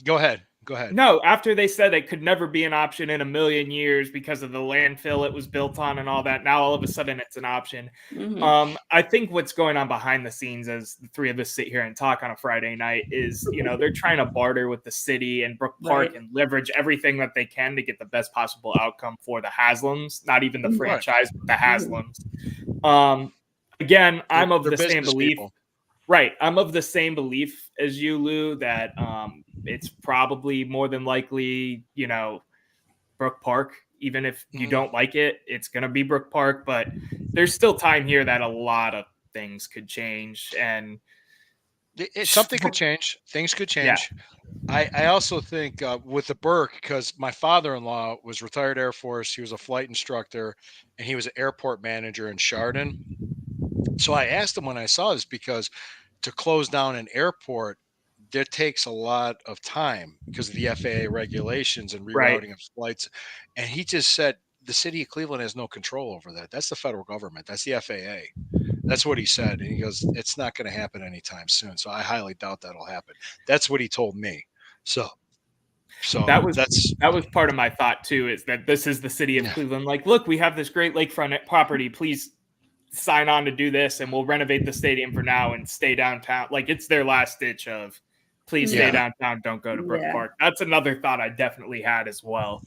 go ahead. Go ahead. No, after they said it could never be an option in a million years because of the landfill it was built on and all that, now all of a sudden it's an option. Mm-hmm. I think what's going on behind the scenes as the three of us sit here and talk on a Friday night is, they're trying to barter with the city and Brook Park and leverage everything that they can to get the best possible outcome for the Haslams, not even the franchise, but the Haslams. Again, I'm of the same belief. Right. I'm of the same belief as you, Lou, that it's probably more than likely, Brook Park. Even if you don't like it, it's going to be Brook Park. But there's still time here that a lot of things could change. And something could change. Things could change. Yeah. I also think with the Burke, because my father-in-law was retired Air Force. He was a flight instructor, and he was an airport manager in Chardon. So I asked him when I saw this, because to close down an airport, there takes a lot of time because of the FAA regulations and rerouting of flights. And he just said the city of Cleveland has no control over that. That's the federal government. That's the FAA. That's what he said. And he goes, it's not going to happen anytime soon. So I highly doubt that'll happen. That's what he told me. So that was part of my thought too, is that this is the city of Cleveland. Like, look, we have this great lakefront property. Please sign on to do this, and we'll renovate the stadium for now and stay downtown. Like, it's their last ditch of please stay downtown. Don't go to Brook Park. That's another thought I definitely had as well.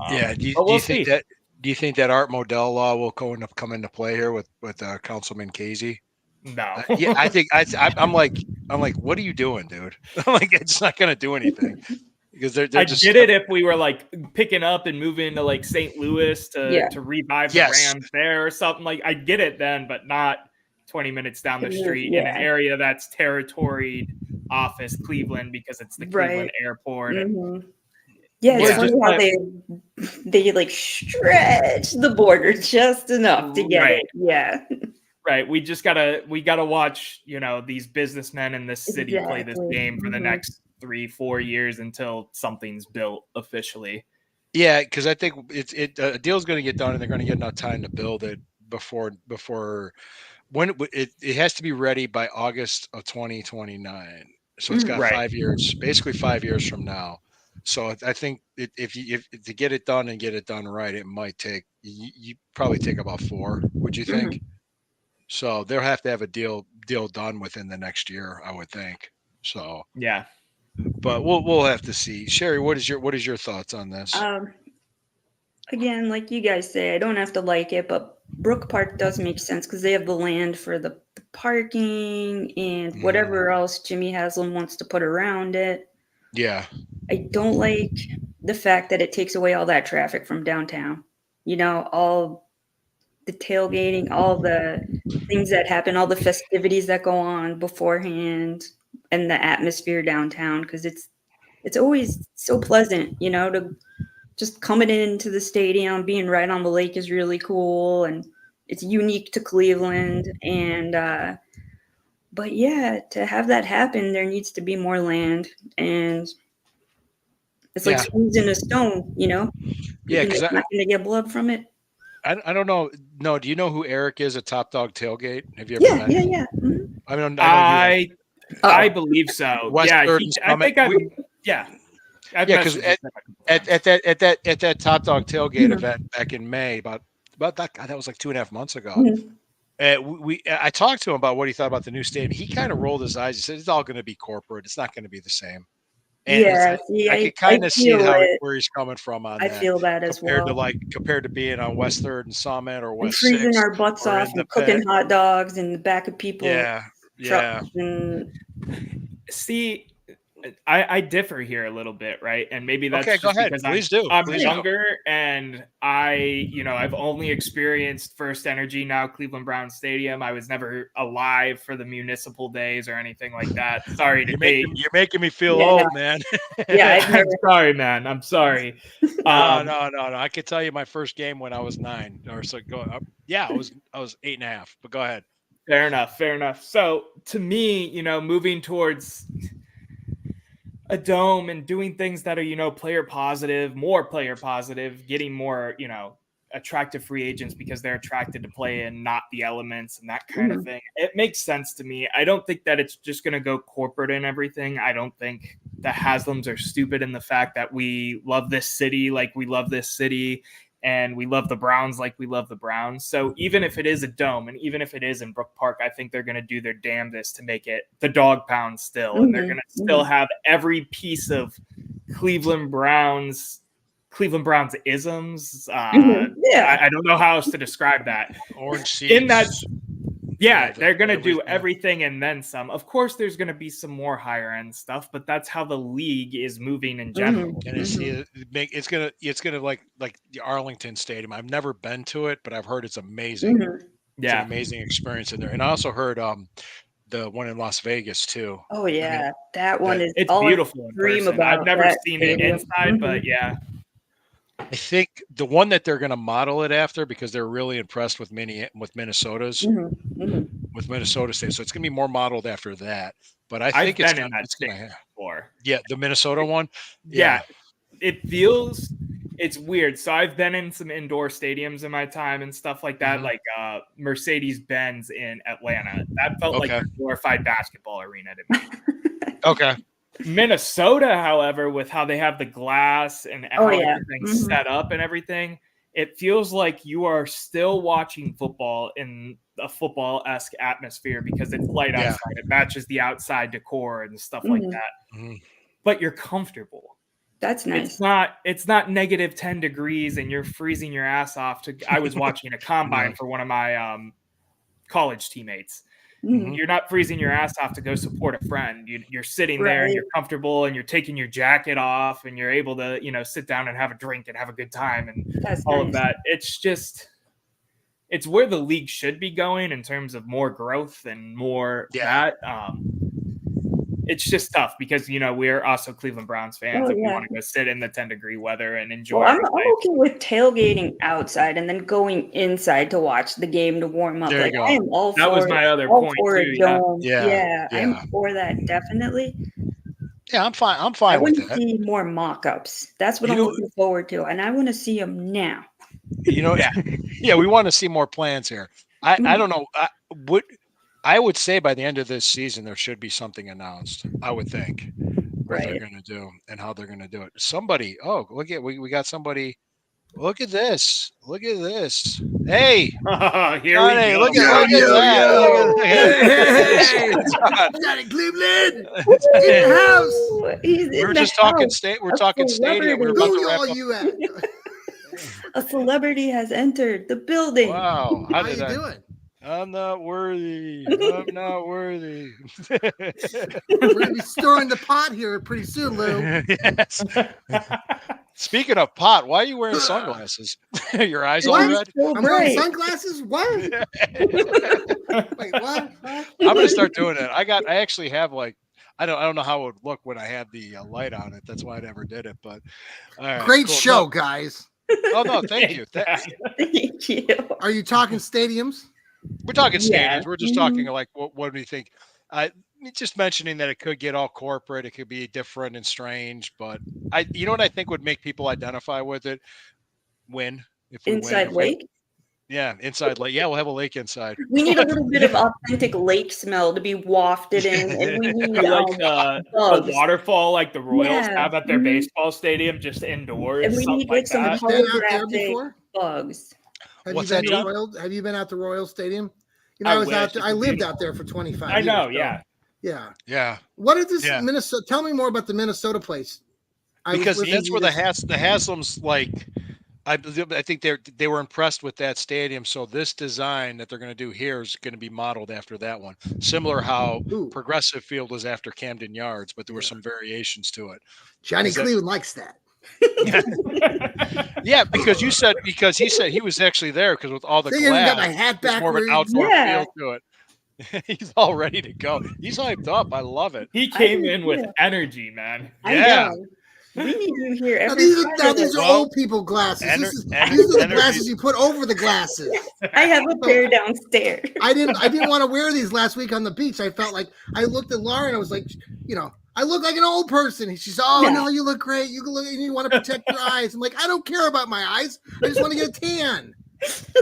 Do you think that Art Modell law will come into play here with Councilman Casey? No. I think I'm like, what are you doing, dude? I'm like, it's not going to do anything. because they're I just get it if we were like picking up and moving to like St. Louis to revive the Yes. Rams there or something. Like I get it then, but not 20 minutes down the street in an Yeah. area that's territoried off as Cleveland because it's the Cleveland airport. And Yeah, it's Yeah. funny how they like stretch the border just enough to get it. Yeah. Right. We gotta watch, these businessmen in this city play this game for the next 3-4 years until something's built officially. Yeah, because I think a deal's going to get done, and they're going to get enough time to build it before when it has to be ready by August of 2029. So it's got 5 years, basically 5 years from now. So I think if to get it done and get it done right, it might take you probably take about 4. Would you think? So they'll have to have a deal done within the next year, I would think. So yeah, but we'll have to see. Sherry, what is your thoughts on this? Again, like you guys say, I don't have to like it, but Brook Park does make sense because they have the land for the parking and whatever else Jimmy Haslam wants to put around it. Yeah. I don't like the fact that it takes away all that traffic from downtown. All the tailgating, all the things that happen, all the festivities that go on beforehand, and the atmosphere downtown, because it's always so pleasant, to just coming into the stadium, being right on the lake is really cool, and it's unique to Cleveland. And but yeah, to have that happen, there needs to be more land, and it's like squeezing a stone, Yeah, because I'm not going to get blood from it. I don't know. No, do you know who Eric is at Top Dog Tailgate? Have you ever met him? Yeah. Mm-hmm. I believe so. Because at that Top Dog Tailgate event back in May, about that, God, that was like 2.5 months ago. I talked to him about what he thought about the new stadium. He kind of rolled his eyes. He said it's all going to be corporate. It's not going to be the same. And I could kind of see where he's coming from on that. I feel that as well. Compared to being on West 3rd and Summit or West 6th. Freezing our butts off and cooking hot dogs in the back of people's trucks. See, I differ here a little bit, right? And maybe that's okay. Go ahead. Because I'm younger and I've only experienced First Energy, now Cleveland Browns Stadium. I was never alive for the municipal days or anything like that. Sorry to date. You're making me feel old, man. I'm sorry, man. I'm sorry. No. I could tell you my first game when I was 9 or so. I was 8.5. But go ahead. Fair enough. So to me, moving towards a dome and doing things that are, more player positive, getting more, attractive free agents because they're attracted to play in not the elements and that kind of thing. It makes sense to me. I don't think that it's just going to go corporate and everything. I don't think the Haslams are stupid in the fact that we love this city like we love this city, and we love the Browns like we love the Browns. So even if it is a dome and even if it is in Brook Park, I think they're going to do their damnedest to make it the dog pound still. And they're going to still have every piece of Cleveland Browns isms. I don't know how else to describe that. Orange seats. They're going to do everything and then some. Of course, there's going to be some more higher end stuff, but that's how the league is moving in general. And it's gonna like the Arlington Stadium. I've never been to it, but I've heard it's amazing. It's an amazing experience in there. And I also heard the one in Las Vegas too. Oh yeah, that one is it's beautiful. I've never seen it inside, but yeah. I think the one that they're going to model it after, because they're really impressed with Minnesota's with Minnesota State, so it's going to be more modeled after that. But I think it's going to have before. Yeah, the Minnesota one. Yeah, it's weird. So I've been in some indoor stadiums in my time and stuff like that, like Mercedes-Benz in Atlanta. That felt like a glorified basketball arena to me. Okay. Minnesota, however, with how they have the glass and how everything's set up and everything, it feels like you are still watching football in a football-esque atmosphere because it's light outside. It matches the outside decor and stuff like that. But you're comfortable. That's nice. It's not negative 10 degrees and you're freezing your ass off. I was watching a combine for one of my college teammates. Mhm. You're not freezing your ass off to go support a friend. You're sitting there and Right. you're comfortable and you're taking your jacket off and you're able to, sit down and have a drink and have a good time and That's all of nice. that. It's where the league should be going in terms of more growth and more Yeah. that. It's just tough because we're also Cleveland Browns fans Oh, and we yeah. want to go sit in the 10-degree weather and enjoy. Well, I'm our life. okay with tailgating outside and then going inside to watch the game to warm up. There you Like go. I am all That for was it. my other All point for too. a Yeah. dome. Yeah. I'm for that definitely. Yeah, I'm fine. I'm I fine want with to that. see more mock-ups. That's what You I'm know- looking forward to, and I want to see them now. Yeah, we want to see more plans here. I don't know. I would say by the end of this season there should be something announced. I would think what they're Right. going to do and how they're going to do it. Somebody. Oh, look at we got somebody. Look at this. Look at this. Hey, Here Johnny, we go. look at that. Look at that. Johnny Cleveland Yeah. in the house. Ooh, he's We in were the just talking house. state. We're A talking stadium. We were celebrity. about to Who wrap all up. you at? A celebrity has entered the building. Wow. How How you did I? doing? I'm not worthy. I'm not worthy. We're gonna be stirring the pot here pretty soon, Lou. Yes. Speaking of pot, why are you wearing sunglasses? Your eyes all What? red? So I'm wearing bright. sunglasses. What? Wait, what? I'm gonna start doing it. I actually have I don't know how it would look when I had the light on it. That's why I never did it. But all right, Great cool. show, guys. No, oh no, thank you. Thank you. Are you talking stadiums? We're talking Yeah. stadiums. We're just talking like what do you think? Just mentioning that it could get all corporate. It could be different and strange. But you know what I think would make people identify with it? Win. If we win, Inside lake. Yeah, inside lake. Yeah, we'll have a lake inside. We need a little bit of authentic lake smell to be wafted in, and we need like a bugs. waterfall like the Royals Yeah. have at their Mhm. baseball stadium, just indoors. And we something need to like get some that. Been out there holographic before? bugs. Have What's you been that, to John? Royal? Have you been out to Royal Stadium? You know, I I was wish. out there. I It's lived beautiful. out there for 25 I years. know, so, yeah. Yeah. Yeah. What is this Yeah. Minnesota? Tell me more about the Minnesota place. I was Because listening that's to where you the this- Haslams I think they were impressed with that stadium. So this design that they're going to do here is going to be modeled after that one. Similar how Ooh, Progressive Field was after Camden Yards, but there were Yeah. some variations to it. Johnny is that- Cleveland likes that. Yeah, because he said he was actually there because with all the See, I even got my glass, hat there's more of an backwards. outdoor Yeah. feel to it. He's all ready to go. He's hyped up. I love it. He came do in with too. energy, man. I Yeah. know. We need you here Now, every these are Friday. are Well, old people glasses. ener- These ener- are the energy- glasses you put over the glasses. I have a pair downstairs. I didn't want to wear these last week on the beach. I felt like I looked at Laura and I was like, I look like an old person. She said, "Oh Yeah. no, you look great. You look, you want to protect your eyes." I'm like, I don't care about my eyes. I just want to get a tan.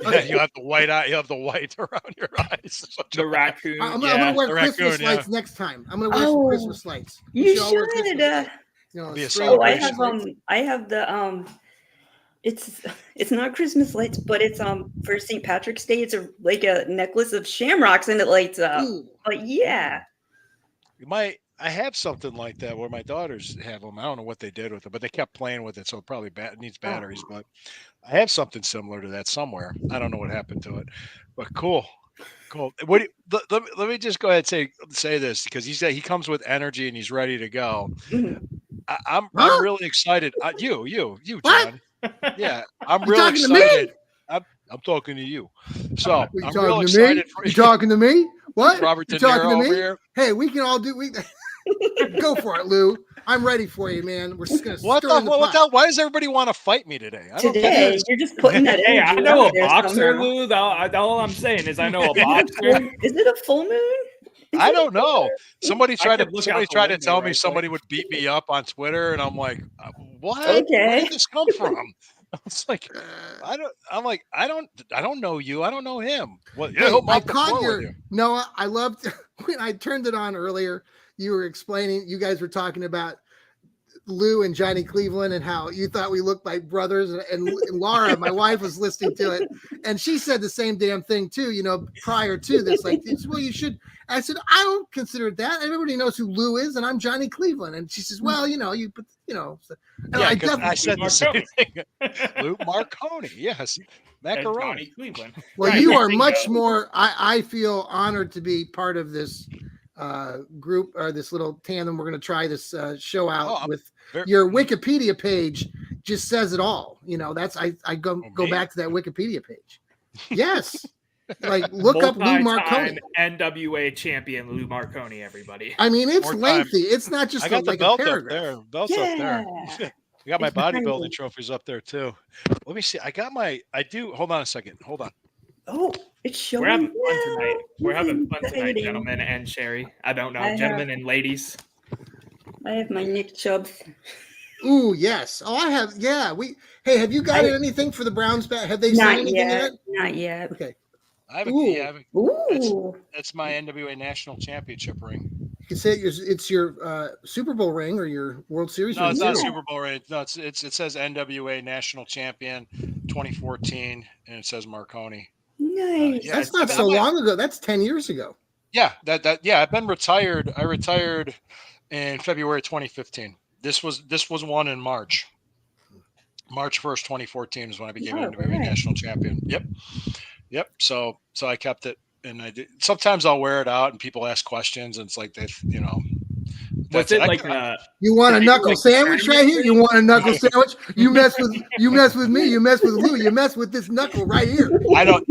Yeah, you have the white eye. You have the white around your eyes. The raccoon. I'm yeah. gonna wear the Christmas raccoon, yeah. lights next time. I'm gonna wear some Oh, Christmas lights. You all wear should. Christmas. You know, Be a string Oh, I celebration. have I have the it's not Christmas lights, but it's for St. Patrick's Day. It's like a necklace of shamrocks and it lights up. Ooh. But yeah, I have something like that where my daughters have them. I don't know what they did with it, but they kept playing with it, so it probably needs batteries. But I have something similar to that somewhere. I don't know what happened to it, but cool. What? Let me just go ahead and say this because he comes with energy and he's ready to go. Mhm. I'm Huh? really excited. You, What? John. Yeah, I'm You real talking to me? excited. I'm talking to you. So You I'm talking real to me? excited for You talking to me? What? Robert You De talking Niro to over me? here. Hey, we can all do. We go for it, Lou. I'm ready for you, man. We're just gonna What stir the, in the what pot. the? Why does everybody want to fight me today? I don't get today this. you're just putting that Hey, I energy know out a there boxer, somehow. Lou. All I'm saying is I know a boxer. Is it a full moon? I don't know. Somebody tried could look out the to window tell me right somebody quick. would beat me up on Twitter, and I'm like, what? Where Okay. did this come from? It's like Uh, I don't know you. I don't know him. Well, yeah, Hey, he'll I mop the caught floor your with you. Noah. I loved when I turned it on earlier. You were explaining. You guys were talking about Lou and Johnny Cleveland and how you thought we looked like brothers. And Laura, my wife, was listening to it, and she said the same damn thing too. You know, prior to this, like, well, you should. I said, I don't consider it that. Everybody knows who Lou is, and I'm Johnny Cleveland. And she says, well, you know, you put, you know. So, and Yeah, I 'cause I definitely, said the same thing. Lou Marconi. Yes. And Macaroni. Johnny Cleveland. Well, Right, you there are you much go. more. I feel honored to be part of this group or this little tandem. We're going to try this show out Oh, I'm with very- your Wikipedia page. Just says it all. You know, that's I go me? back to that Wikipedia page. Yes, like look up Lou Marconi. Multi-time NWA champion Lou Marconi, everybody. I mean, it's More time. lengthy. It's not just I got the like belt a up paragraph. there. Belt's up there. Yeah. I got my It's behind bodybuilding you. trophies up there too. Let me see. I do. Hold on a second. Hold on. Oh, it's showing. We're having fun now. tonight. We're having fun tonight, Exciting. gentlemen and Sherry. I don't know, I have- gentlemen and ladies. I have my Nick Chubbs. Ooh, yes. Oh, I have. Yeah, Hey, have you got anything for the Browns? Have they seen Not anything yet. yet? Not yet. Okay. I haven't. Ooh. Yeah, I haven't. Ooh. That's my NWA National Championship ring. You can say it's your Super Bowl ring or your World Series No, ring. it's not a Yeah. Super Bowl ring. No, it says NWA National Champion 2014, and it says Marconi. Nice. yeah. That's not so long ago. That's 10 years ago. Yeah, yeah. I've been retired. I retired in February 2015. This was one in March. March 1st, 2014 is when I became Oh, NWA right. National Champion. Yep. So I kept it, and I did. Sometimes I'll wear it out, and people ask questions, and it's like they, Was that's it I- like You want a Did they do, knuckle like, sandwich right here? You tournament want a knuckle sandwich? You mess with me. You mess with Lou. You mess with this knuckle right here.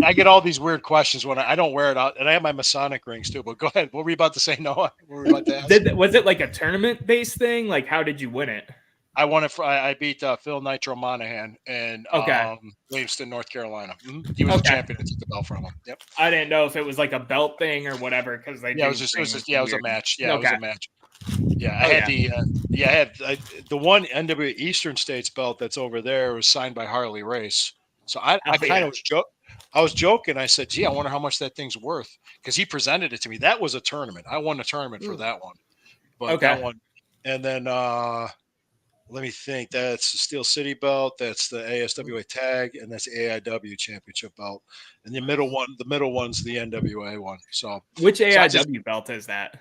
I get all these weird questions when I don't wear it out, and I have my Masonic rings too. But go ahead. What were you about to say, Noah? What were you about to ask? was it like a tournament based thing? Like how did you win it? I won it. I beat Phil Nitro Monahan in Okay. Williamston, North Carolina. He was the Okay. champion. I took the belt from him. Yep. I didn't know if it was like a belt thing or whatever because they Yeah, it do was just. It was things just. Yeah, it was a weird. match. Yeah, it was Okay. a match. Yeah, I Oh, had the one NWA Eastern States belt that's over there was signed by Harley Race. So I Oh, kind yeah. of was joking. I said, "Gee, I wonder how much that thing's worth," because he presented it to me. That was a tournament. I won the tournament for that one. But Okay. that one, and then let me think. That's the Steel City belt. That's the ASWA tag, and that's the AIW championship belt. And the middle one's the NWA one. So Which I AIW just- belt is that?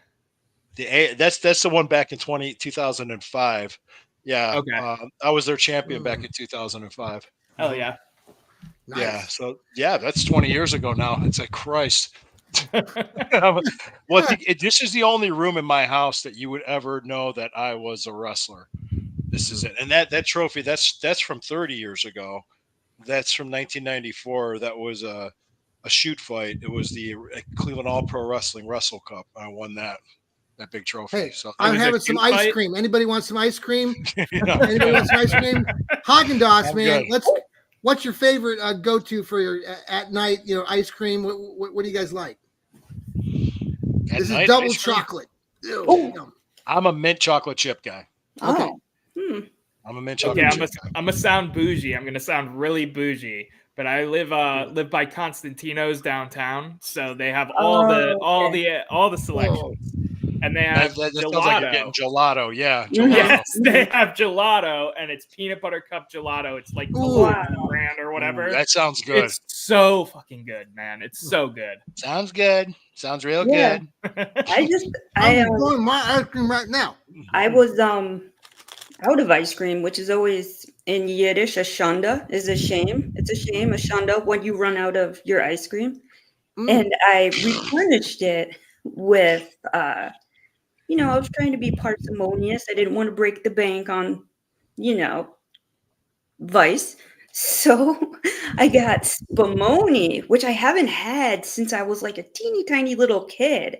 that's the one back in 2005. Yeah. Okay. I was their champion back in 2005. Oh yeah. Nice. Yeah. So yeah, that's 20 years ago now. It's like Christ. Well, this is the only room in my house that you would ever know that I was a wrestler. This is it. And that trophy, that's from 30 years ago. That's from 1994. That was a shoot fight. It was the Cleveland All Pro Wrestling Wrestle Cup. I won that big trophy. Hey, So I'm was a having some cute ice fight? cream. Anybody want some ice cream? you know, Anybody want some ice cream? Haagen-Dazs, I'm man. good. What's your favorite go-to for your at night? Ice cream. What do you guys like? at This night, is double ice cream, chocolate. Ew, Oh. yum. I'm a mint chocolate chip guy. Okay. Oh. Hmm. I'm a mint Okay, chocolate chip guy. I'm gonna sound bougie. I'm gonna sound really bougie, but I live by Constantino's downtown, so they have all the selections, and they have That sounds gelato. like you're getting gelato. Yeah. Mhm. Gelato. Yes, they have gelato, and it's peanut butter cup gelato. It's like the Ooh. local brand or whatever. Ooh, that sounds good. It's so fucking good, man. It's so good. Sounds good. Sounds real Yeah. good. I'm going my ice cream right now. I was out of ice cream, which is always in Yiddish. A shanda is a shame. It's a shame, a shanda, when you run out of your ice cream. Mm. And I replenished it with, I was trying to be parsimonious. I didn't want to break the bank on, Vice. So I got Spumoni, which I haven't had since I was like a teeny tiny little kid.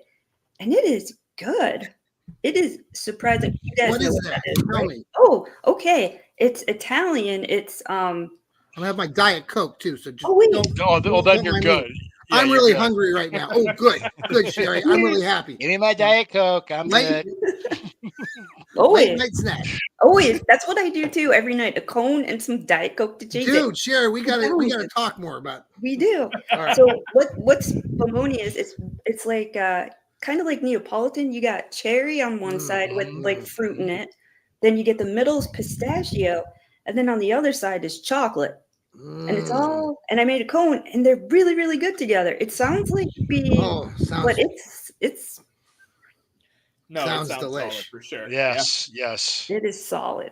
And it is good. It is surprising. You guys What know is what that? that is, Tell right? me. Oh, okay. It's Italian. It's I'm gonna have my Diet Coke too. So just Oh, wait. don't, Oh, well, don't then mind you're me. good. Yeah, I'm you're really good. hungry right now. Oh, good, Sherry. I'm really happy. Give me my Diet Coke. I'm Late, good. always, late night snack, always. That's what I do too every night. A cone and some Diet Coke to change it. dude. Sherry, we gotta talk more about. We do. All right. So what's Spumoni is? It's like kind of like Neapolitan. You got cherry on one side with like fruit in it. Then you get the middle is pistachio, and then on the other side is chocolate. And it's all. And I made a cone, and they're really, really good together. It sounds like being, Oh, sounds. but it's No, Sounds it sounds delish. solid for sure. Yes. it is solid.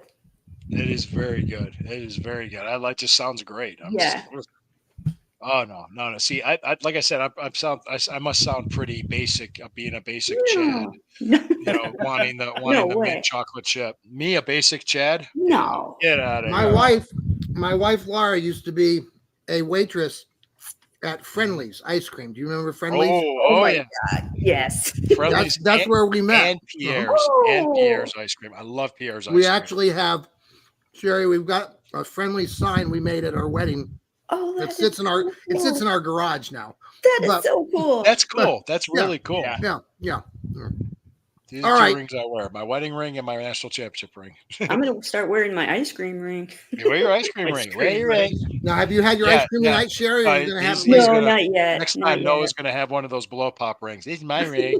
It is very good. It is very good. I like. Just sounds great. Yeah. Oh no. See, I like I said, I must sound pretty basic. Being a basic Chad, No. wanting the way. mint chocolate chip. Me, a basic Chad? No. Get out of My here. wife Laura used to be a waitress at Friendly's ice cream. Do you remember Friendly's? Oh my yeah. God. Yes. Friendly's That's where we met. and Pierre's Oh. ice cream. I love Pierre's ice We cream. actually have, Sherry. We've got a Friendly's sign we made at our wedding. Oh, It sits in our garage now. That is but- so cool. That's cool. That's really cool. Yeah. Yeah. These All are two right. rings I wear: my wedding ring and my national championship ring. I'm gonna start wearing my ice cream ring. Wear your ice cream ring. Wear your ring. Now, have you had your Yeah, ice cream yeah. tonight, Sherry? Or are you gonna have? He's No, gonna- not yet. Next not time, Noah's yet. going to have one of those blow pop rings. This is my ring.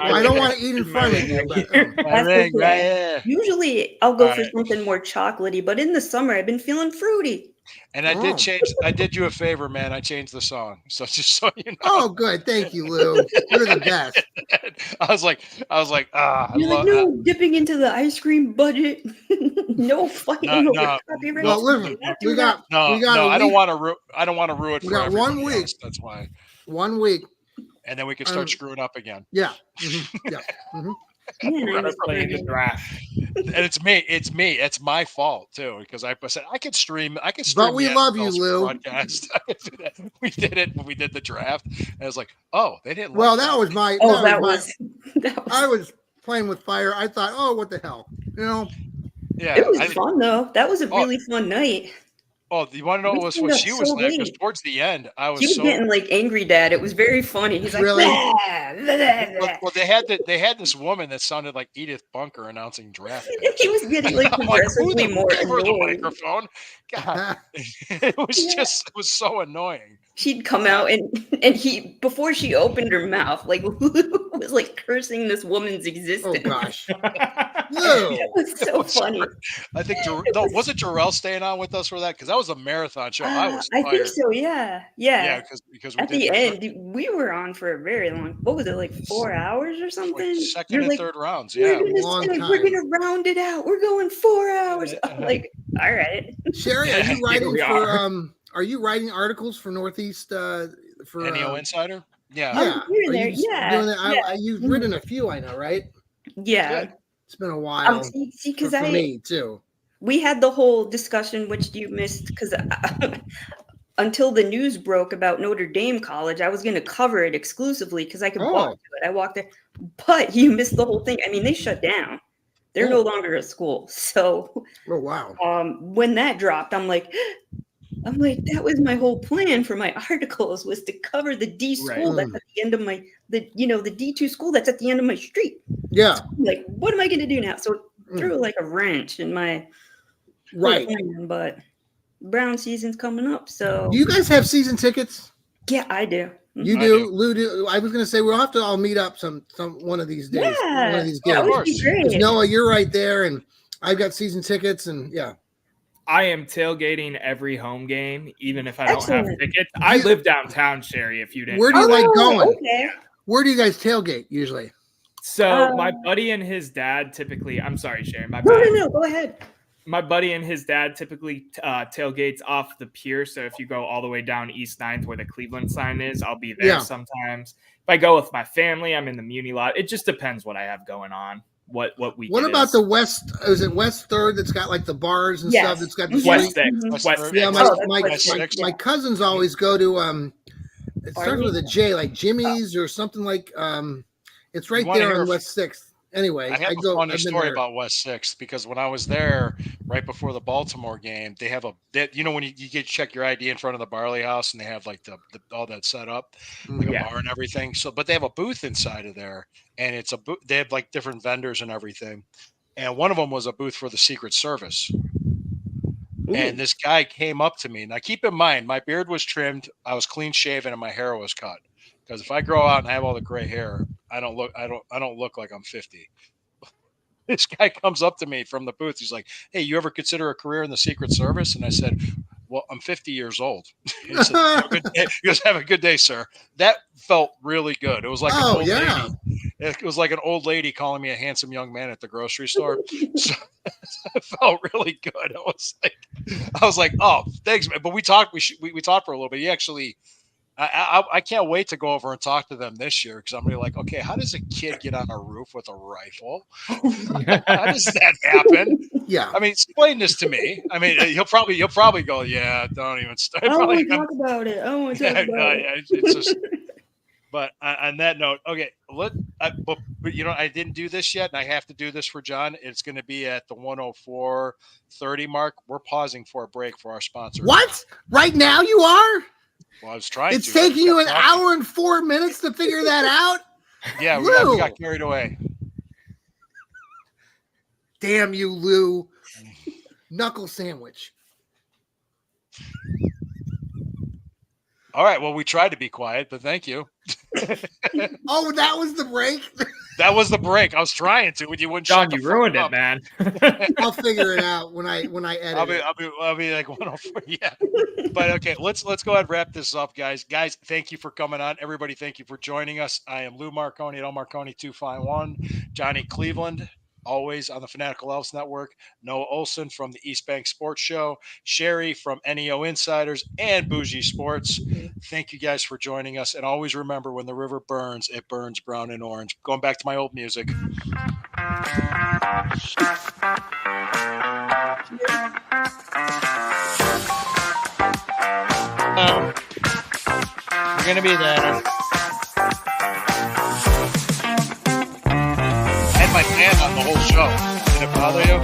I don't want to eat in front of you. But, My That's ring, okay. right here. Usually I'll go for Alright. something more chocolatey, but in the summer I've been feeling fruity. And I Oh. did change. I did you a favor, man. I changed the song. So just so you know, oh, good. Thank you, Lou. You're the best. I was like, I You're like, love. no, dipping into the ice cream budget. No fighting No, over no, copyright. Well, listen, Not do we that. got No, we got no, a I don't week- want to. I don't want to ruin it We for got one everybody week. else. That's why. 1 week. And then we can start Um, screwing up again. Yeah. Mhm. Yeah. Man, I We're miss playing the Friday. draft. And it's me. It's my fault too because I said I could stream. I could But stream. we the love you, NFL's Lou. Broadcast. I could do that. We did it when we did the draft. And I was like, oh, they didn't. Well, like that was my. Oh, that was that I was was playing with fire. I thought, oh, what the hell? yeah. it was I- fun though. That was a Oh. really fun night. Oh, you want to know We what stayed was up she was so like? Because late. towards the end, I was He was so. getting like angry dad. It was very funny. He's like, Really? "Blah, blah, blah." Well, they had this woman that sounded like Edith Bunker announcing draft. picks. He was getting like I'm like, who progressively more gave her the annoyed. microphone? God, it was Yeah. just it was so annoying. She'd come out and he before she opened her mouth, like was like cursing this woman's Oh existence. gosh, Lou. It was so was funny. I think was it Jarrell staying on with us for that? Because that was a marathon show. I was I tired. think so. Yeah. Yeah, because we At did the end, we were on for a very long. What was it, like 4 hours or something? like second You're and like, third rounds. We're Yeah, gonna, long say, time. we're gonna round it out. We're going 4 hours. I'm like, all right. Sherry, are you Yeah, writing we for are. Are you writing articles for Northeast for NEO Insider. Yeah, yeah, here and are there, you just yeah, doing that? yeah. You've written a few, I know, right? Yeah. Good. It's been a while See, for, because for me too. we had the whole discussion, which you missed, because until the news broke about Notre Dame College, I was going to cover it exclusively because I could walk Oh. to it. I walked there, but you missed the whole thing. I mean, they shut down. They're no Oh. longer a school. So Oh wow. when that dropped, I'm like, that was my whole plan for my articles was to cover the D school Right. that's at the end of my the D2 school that's at the end of my street. Yeah, I'm like, what am I going to do now? So it Mm. threw like a wrench in my whole right. plan, but Brown season's coming up, so Do you guys have season tickets? yeah, I do. You I do, do. Lou. Do I was going to say we'll have to all meet up some one of these days. One Yeah, of these that games. would be course. great. Noah, you're right there, and I've got season tickets, and yeah. I am tailgating every home game, even if I don't have Excellent. tickets. I You- live downtown, Sherry. If you didn't, Where do you know. like going? Okay. Where do you guys tailgate usually? So my buddy and his dad typically. I'm sorry, Sherry. My No, bad. no, go ahead. My buddy and his dad typically tailgates off the pier. So if you go all the way down East 9th where the Cleveland sign is, I'll be there Yeah. sometimes. If I go with my family, I'm in the Muni lot. It just depends what I have going on. What week? What it about is. the West? Is it West Third that's got like the bars and Yes. stuff? That's got the Mhm. West street? Six? Mhm. West West Six. Yeah, Oh, that's my West Six, my yeah. cousins always go to it starts Army? with a J, like Jimmy's or something like it's right wanna there hear on if- West Sixth. Anyway, I have a go. funny I've been story there. about West Sixth because when I was there right before the Baltimore game, they have when you get check your ID in front of the Barley House and they have like the all that set up, like Yeah. a bar and everything. So, but they have a booth inside of there, and it's a booth. They have like different vendors and everything, and one of them was a booth for the Secret Service. And this guy came up to me. Now, keep in mind, my beard was trimmed, I was clean shaven, and my hair was cut. Because if I grow out and I have all the gray hair, I don't look like I'm 50. This guy comes up to me from the booth. He's like, "Hey, you ever consider a career in the Secret Service?" And I said, "Well, I'm 50 years old." He said, "Have a good day." He goes, "Have a good day, sir." That felt really good. It was like an Oh, old yeah. lady. It was like an old lady calling me a handsome young man at the grocery store. So it felt really good. I was like, oh, thanks, man. But we talked. We talked for a little bit. He actually. I can't wait to go over and talk to them this year because I'm really like, okay, how does a kid get on a roof with a rifle? How does that happen? Yeah. I mean, explain this to me. I mean, he'll probably go, yeah, don't even start. I don't want to talk about it. I don't want to talk about it. It's just. But on that note, okay, but you know, I didn't do this yet, and I have to do this for John. It's going to be at the 104:30 mark. We're pausing for a break for our sponsor. What? Right now you are? Well, I was trying. It's taking you an hour and 4 minutes to figure that out? Yeah, we got carried away. Damn you, Lou. Knuckle sandwich. All right. Well, we tried to be quiet, but thank you. Oh, that was the break? That was the break. I was trying to, but you wouldn't. John, shut the you ruined fuck it, up. man. I'll figure it out when I edit. I'll be like 104. Yeah. But okay, let's go ahead and wrap this up, guys. Guys, thank you for coming on. Everybody, thank you for joining us. I am Lou Marconi at L Marconi 251. Johnny Cleveland, always on the Fanatical Elves Network. Noah Olson from the East Bank Sports Show. Sherry from NEO Insiders and Bougie Sports. Thank you guys for joining us. And always remember, when the river burns, it burns brown and orange. Going back to my old music. We're going to be there. I had my hand on the whole show. Did it bother you?